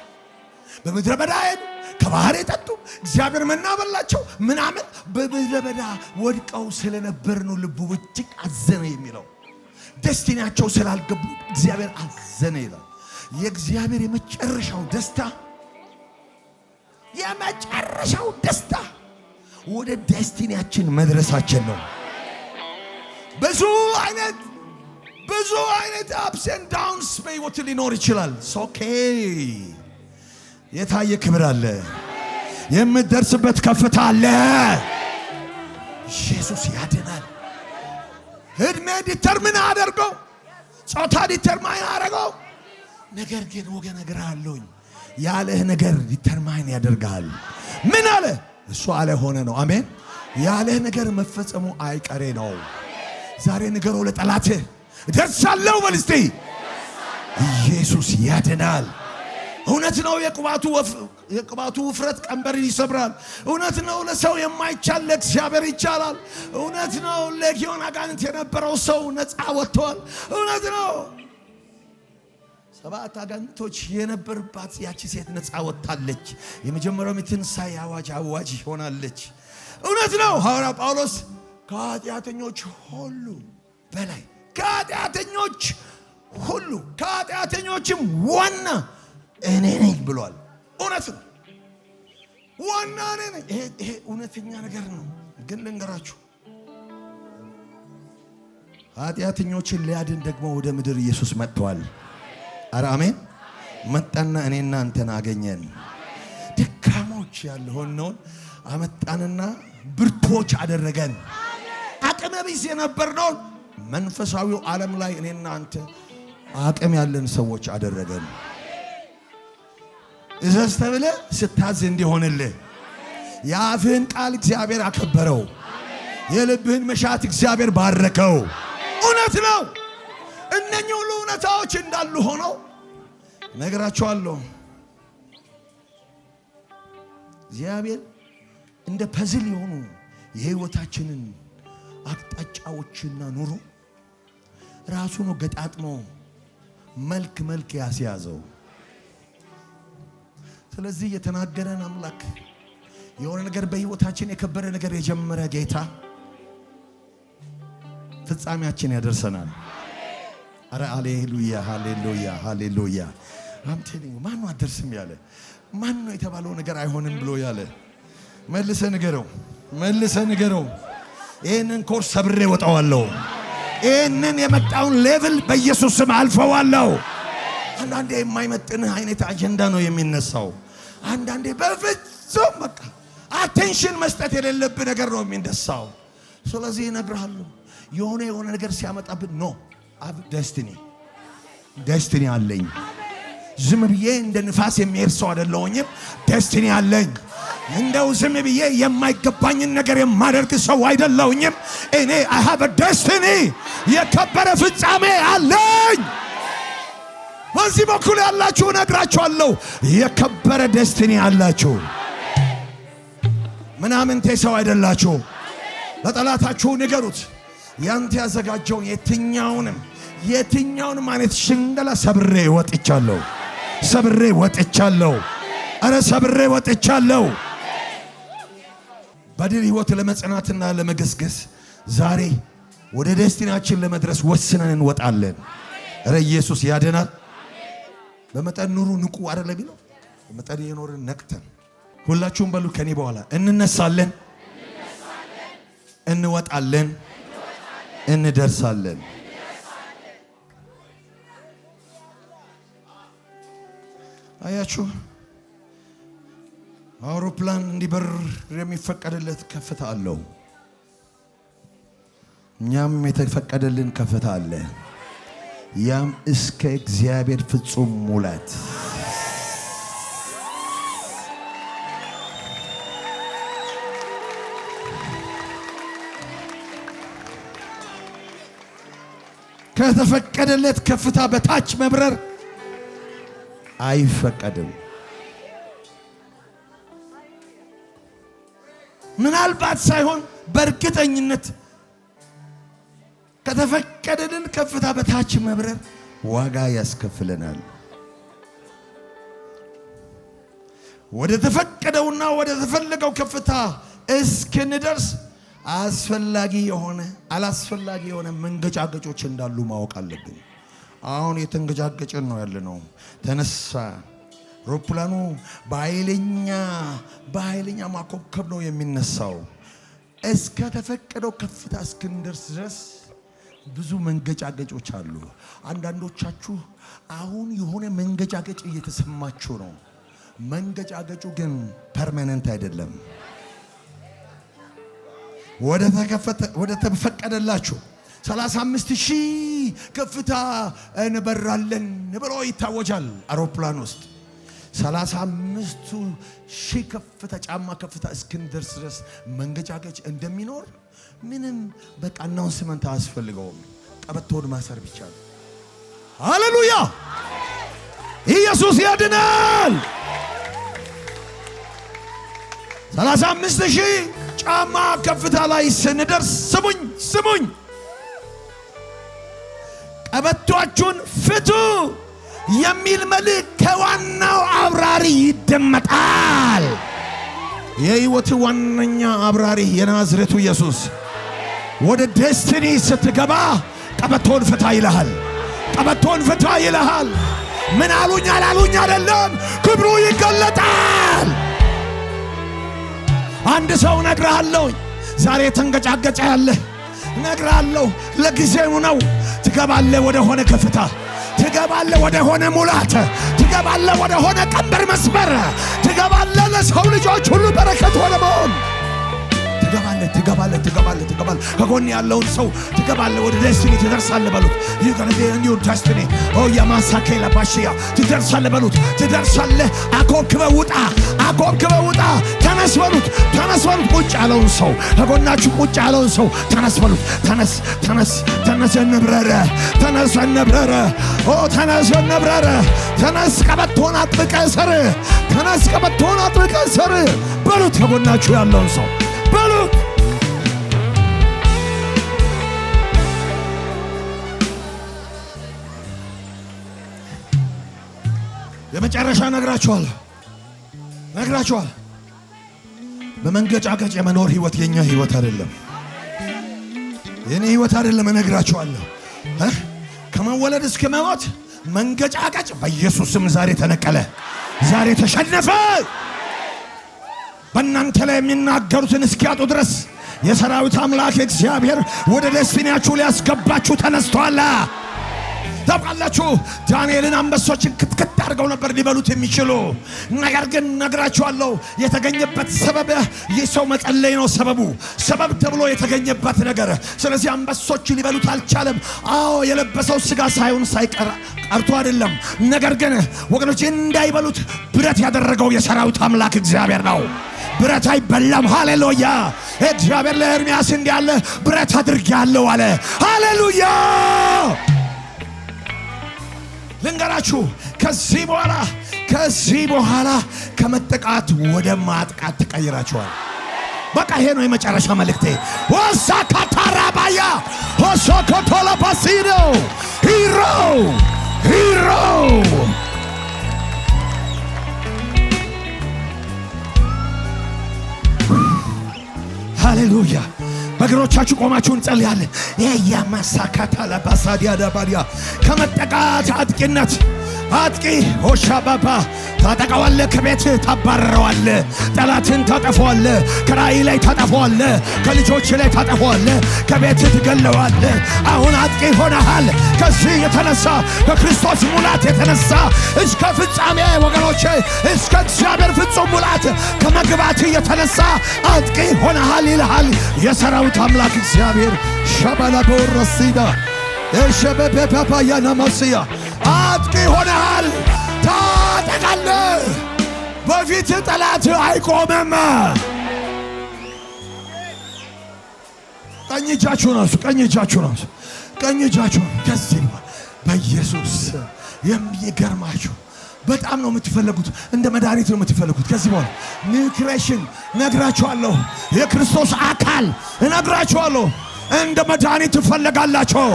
በምድረ በዳ ሄዱ፣ ከባህር የጠጡ እግዚአብሔር መና በላቸው ምናምን። በምድረ በዳ ወድቀው ስለነበር ነው ልቡ እጅግ አዘነ የሚለው። ደስቲናቸው ስላልገቡ እግዚአብሔር አዘነ ይላል። የእግዚአብሔር የመጨረሻው ደስታ ወደ ዴስቲኒያችን መድረሳችን ነው። ብዙ አይነት አፕስ ኤንድ ዳውንስ በሕይወት ሊኖር ይችላል። ኦኬ፣ የታየ ክብር አለ፣ የምትደርስበት ከፍታ አለ። ኢየሱስ ያድናል። እድሜ ዲተርሚን አደርገው፣ ጾታ ዲተርማይን አደረገው። ነገር ግን ወገን ነገር አለኝ ያለህ ነገር ዲተርማይን ያደርጋል። ምን አለ? እሱ አለ ሆነ ነው። አሜን። ያለህ ነገር መፈጸሙ አይቀሬ ነው። ዛሬ ንገረው ለጠላትህ፣ እደርሳለሁ በል እስቲ። ኢየሱስ ያድናል። እውነት ነው የቅባቱ ውፍረት ቀንበርን ይሰብራል። እውነት ነው ለሰው የማይቻል ለእግዚአብሔር ይቻላል። እውነት ነው ሌጊዮን አጋንንት የነበረው ሰው ነፃ ወጥቷል። እውነት ነው 7 አጋንንቶች የነበርባት ያቺ ሴት ነፃ ወጥታለች። የመጀመሪያው የትንሣኤ አዋጅ ሆናለች። እውነት ነው ሐዋርያው ጳውሎስ ከኃጢአተኞች ሁሉ በላይ ከኃጢአተኞችም ዋና እኔ ነኝ ብሏል። እውነት ነው ዋና እኔ ነኝ። ይሄ እውነተኛ ነገር ነው። ግን ልንገራችሁ ኃጢአተኞችን ሊያድን ደግሞ ወደ ምድር ኢየሱስ መጥቷል። አረ አሜን። መጣና እኔና አንተን አገኘን። ደካሞች ያልሆነውን አመጣንና ብርቶች አደረገን። አቅመ ቢስ የነበርነውን መንፈሳዊው ዓለም ላይ እኔና አንተ አቅም ያለን ሰዎች አደረገን። እዘዝ ተብለህ ስታዝ እንዲሆንልህ የአፍህን ቃል እግዚአብሔር አከበረው። የልብህን መሻት እግዚአብሔር ባረከው። እውነት ነው። እነኚህ ሁሉ እውነታዎች እንዳሉ ሆነው ነገራቸዋለሁ። እግዚአብሔር እንደ ፐዝል የሆኑ የህይወታችንን አቅጣጫዎችና ኑሮ ራሱ ነው ገጣጥሞ መልክ ያስያዘው። ስለዚህ የተናገረን አምላክ የሆነ ነገር በህይወታችን የከበረ ነገር የጀመረ ጌታ ፍጻሜያችን ያደርሰናል። አረ ሃሌሉያ ሃሌሉያ ሃሌሉያ። አምቴሊንግ ማን ነው አደርስም ያለ? ማን ነው የተባለው ነገር አይሆንም ብሎ ያለ? መልሰ ንገረው። ይሄንን ኮርስ ሰብሬ ወጣዋለሁ። ይሄንን የመጣውን ሌቭል በኢየሱስ ስም አልፈዋለሁ። አንዳንዴ የማይመጥንህ አይነት አጀንዳ ነው የሚነሳው። አንዳንዴ በፍጹም በቃ አቴንሽን መስጠት የሌለብህ ነገር ነው የሚነሳው። ስለዚህ እነግርሃለሁ የሆነ ነገር ሲያመጣብህ ኖ አብ ዴስቲኒ አለኝ። ዝም ብዬ እንደ ንፋስ የሚሄድ ሰው አይደለሁኝም። ዴስቲኒ አለኝ። እንደው ዝም ብዬ የማይገባኝን ነገር የማደርግ ሰው አይደለሁኝም። እኔ አይ ሃቭ አ ዴስቲኒ፣ የከበረ ፍጻሜ አለኝ። በዚህ በኩል ያላችሁ እነግራችኋለሁ የከበረ ዴስቲኒ አላችሁ። ምናምንቴ ሰው አይደላችሁ። ለጠላታችሁ ንገሩት ያንተ ያዘጋጀውን የትኛውንም አይነት ሽንገላ ሰብሬ ወጥቻለሁ። አረ ሰብሬ ወጥቻለሁ። በድል ህይወት ለመጽናትና ለመገስገስ ዛሬ ወደ ዴስቲናችን ለመድረስ ወስነን እንወጣለን። አረ ኢየሱስ ያድናል። በመጠን ኑሩ፣ ንቁ አይደለም ይለው። በመጠን የኖርን ነቅተን ሁላችሁም በሉ ከኔ በኋላ እንነሳለን፣ እንወጣለን፣ እንደርሳለን። አያችሁ አውሮፕላን እንዲበር የሚፈቀድለት ከፍታ አለው። እኛም የተፈቀደልን ከፍታ አለ። ያም እስከ እግዚአብሔር ፍጹም ሙላት። ከተፈቀደለት ከፍታ በታች መብረር አይፈቀድም። ምናልባት ሳይሆን በእርግጠኝነት ከተፈቀደልን ከፍታ በታች መብረር ዋጋ ያስከፍለናል። ወደ ተፈቀደውና ወደ ተፈለገው ከፍታ እስክንደርስ አላስፈላጊ የሆነ መንገጫገጮች እንዳሉ ማወቅ አለብን። አሁን የተንገጫገጭን ነው ያለነው። ተነሳ አውሮፕላኑ በኃይለኛ ማኮብኮብ ነው የሚነሳው። እስከ ተፈቀደው ከፍታ እስክንደርስ ድረስ ብዙ መንገጫገጮች አሉ። አንዳንዶቻችሁ አሁን የሆነ መንገጫገጭ እየተሰማችሁ ነው። መንገጫገጩ ግን ፐርማነንት አይደለም። ወደ ተፈቀደላችሁ 35,000 ከፍታ እንበራለን ብሎ ይታወጃል። አውሮፕላን ውስጥ 35,000 ከፍታ ጫማ ከፍታ እስክንደርስ ድረስ መንገጫገጭ እንደሚኖር ምንም በቃ አናውንስመንት አያስፈልገውም። ቀበቶውን ማሰር ብቻ ነው። ሃሌሉያ! ኢየሱስ ያድናል። 35,000 ጫማ ከፍታ ላይ ስንደርስ ስሙኝ ቀበቷችሁን ፍቱ የሚል መልእክት ከዋናው አብራሪ ይደመጣል። የሕይወት ዋነኛ አብራሪ የናዝሬቱ ኢየሱስ ወደ ዴስቲኒ ስትገባ ቀበቶን ፍታ ይልሃል። ቀበቶን ፍታ ይልሃል። ምን አሉኝ አላሉኝ አይደለም፣ ክብሩ ይገለጣል። አንድ ሰው ነግርሃለሁ፣ ዛሬ ተንገጫገጫ ያለ ነግርሃለሁ፣ ለጊዜው ነው። ትገባለህ ወደ ሆነ ከፍታ፣ ትገባለህ ወደ ሆነ ሙላት፣ ትገባለህ ወደ ሆነ ቀንበር መስመር፣ ትገባለህ ለሰው ልጆች ሁሉ በረከት ሆነ መሆን። ትገባለህ። ከጎን ያለውን ሰው ትገባለህ፣ ወደ ዴስቲኒ ትደርሳለህ በሉት። you gonna be in your destiny oh ያማሳከላ ባሽያ ትደርሳለህ በሉት። ትደርሳለህ። አኮብክበህ ውጣ። ተነስ በሉት። ቁጭ ያለውን ሰው ከጎናችሁ ቁጭ ያለውን ሰው ተነስ በሉት። ተነስ እንብረረ። ተነስ ቀበቶን አጥብቀህ ሰር በሉት። ከጎናችሁ ያለውን ሰው በሉት። የመጨረሻ ነግራችኋል። በመንገጫገጭ የመኖር ህይወት የኛ ህይወት አይደለም፣ የኔ ህይወት አይደለም። እነግራችኋለሁ ከመወለድ እስከ መሞት መንገጫገጭ በኢየሱስ ስም ዛሬ ተነቀለ፣ ዛሬ ተሸነፈ። በእናንተ ላይ የሚናገሩትን እስኪያጡ ድረስ የሰራዊት አምላክ እግዚአብሔር ወደ ዴስቲኒያችሁ ሊያስገባችሁ ተነስቷል። ታውቃላችሁ ዳንኤልን አንበሶችን ክትክት አድርገው ነበር ሊበሉት የሚችሉ። ነገር ግን ነግራችኋለሁ የተገኘበት ሰበብ ይህ ሰው መጸለይ ነው። ሰበብ ተብሎ የተገኘበት ነገር። ስለዚህ አንበሶች ሊበሉት አልቻለም። አዎ የለበሰው ስጋ ሳይሆን ቀርቶ አይደለም። ነገር ግን ወገኖች እንዳይበሉት ብረት ያደረገው የሰራዊት አምላክ እግዚአብሔር ነው። ብረት አይበላም። ሃሌሉያ! እግዚአብሔር ለኤርምያስ እንዲህ አለ፣ ብረት አድርጌአለሁ አለ። ሃሌሉያ! ልንገራችሁ ከዚህ በኋላ ከመጠቃት ወደ ማጥቃት ተቀይራችኋል። በቃ ይሄ ነው የመጨረሻ መልእክቴ። ወሳካታራባያ ሆሶኮቶሎባሲዶ ሂሮ ሃሌሉያ! በእግሮቻችሁ ቆማችሁ እንጸልያለን። ያማሳካታ ለባሳዲያ ዳባዲያ ከመጠቃት አጥቂ ሆሻባባ ታጠቃዋለህ። ከቤት ታባረረዋለህ። ጠላትን ታጠፈዋለህ። ከራእይ ላይ ታጠፈዋለህ። ከልጆች ላይ ታጠፈዋለህ። ከቤት ትገለዋለህ። አሁን አጥቂ ሆነሃል። ከዚህ የተነሳ ከክርስቶስ ሙላት የተነሳ እስከ ፍጻሜ ወገኖቼ፣ እስከ እግዚአብሔር ፍጹም ሙላት ከመግባት የተነሳ አጥቂ ሆነሃል ይልሃል የሰራዊት አምላክ እግዚአብሔር። ሸበላ በወረሲዳ የሸበበፓፓ ያናማስያ አጥቂ ሆነሃል። ታጠቃለህ። በፊት ጠላት አይቆምም። ቀኝ እጃችሁን አንሱ። ከዚህ በኢየሱስ የሚገርማችሁ በጣም ነው የምትፈልጉት። እንደ መድኃኒት ነው የምትፈልጉት። ከዚህ በኋላ ኒውትሪሽን እነግራችኋለሁ። የክርስቶስ አካል እነግራችኋለሁ። እንደ መድኃኒት ትፈልጋላችሁ።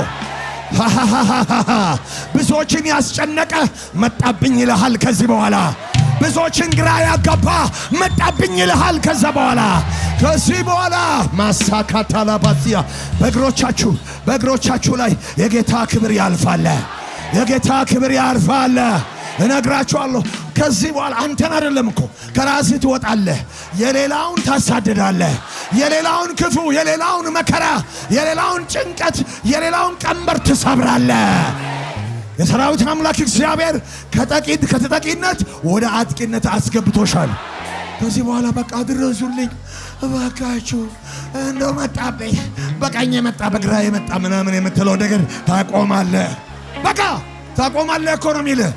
ብዙዎችን ያስጨነቀ መጣብኝ ይልሃል። ከዚህ በኋላ ብዙዎችን ግራ ያጋባ መጣብኝ ይልሃል። ከዚህ በኋላ ማሳካታላባሲያ በእግሮቻችሁ ላይ የጌታ ክብር ያልፋል። እነግራችኋለሁ። ከዚህ በኋላ አንተን አይደለም እኮ ከራስህ ትወጣለህ። የሌላውን ታሳድዳለህ። የሌላውን ክፉ፣ የሌላውን መከራ፣ የሌላውን ጭንቀት፣ የሌላውን ቀንበር ትሰብራለህ። የሰራዊት አምላክ እግዚአብሔር ከተጠቂነት ወደ አጥቂነት አስገብቶሻል። ከዚህ በኋላ በቃ ድረሱልኝ እባካችሁ፣ እንደው መጣብኝ፣ በቀኝ የመጣ በግራ የመጣ ምናምን የምትለው ነገር ታቆማለህ። በቃ ታቆማለህ እኮ ነው የሚልህ።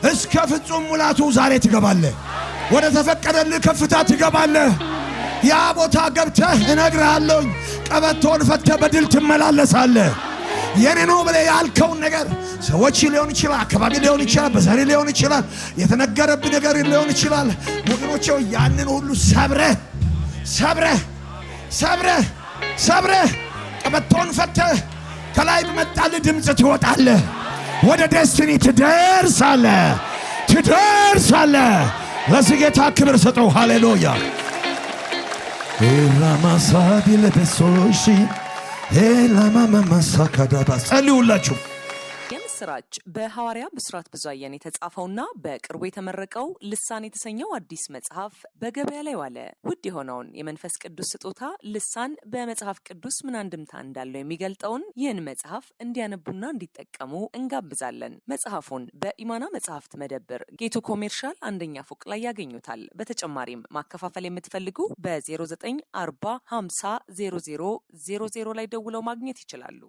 እስከ ፍጹም ሙላቱ ዛሬ ትገባለህ። ወደ ተፈቀደልህ ከፍታ ትገባለህ። ያ ቦታ ገብተህ እነግርሃለሁ፣ ቀበቶን ፈተህ በድል ትመላለሳለህ። የኔ ነው ብለህ ያልከውን ነገር ሰዎች ሊሆን ይችላል፣ አካባቢ ሊሆን ይችላል፣ በዘር ሊሆን ይችላል፣ የተነገረብህ ነገር ሊሆን ይችላል። ወገኖቼ ያንን ሁሉ ሰብረህ ቀበቶን ፈተህ ከላይ በመጣልህ ድምፅ ትወጣለህ። ወደ ዴስቲኒ ትደርሳለህ። ለዚህ ጌታ ክብር ሰጠው። ሃሌሉያ ኤላማሳዲ ለበሶሺ ኤላማማሳካዳባ ጸልዩላችሁ። የምስራች በሐዋርያ ብስራት ብዙአየን የተጻፈውና በቅርቡ የተመረቀው ልሳን የተሰኘው አዲስ መጽሐፍ በገበያ ላይ ዋለ። ውድ የሆነውን የመንፈስ ቅዱስ ስጦታ ልሳን በመጽሐፍ ቅዱስ ምን አንድምታ እንዳለው የሚገልጠውን ይህን መጽሐፍ እንዲያነቡና እንዲጠቀሙ እንጋብዛለን። መጽሐፉን በኢማና መጽሐፍት መደብር ጌቱ ኮሜርሻል አንደኛ ፎቅ ላይ ያገኙታል። በተጨማሪም ማከፋፈል የምትፈልጉ በ0940 50 0000 ላይ ደውለው ማግኘት ይችላሉ።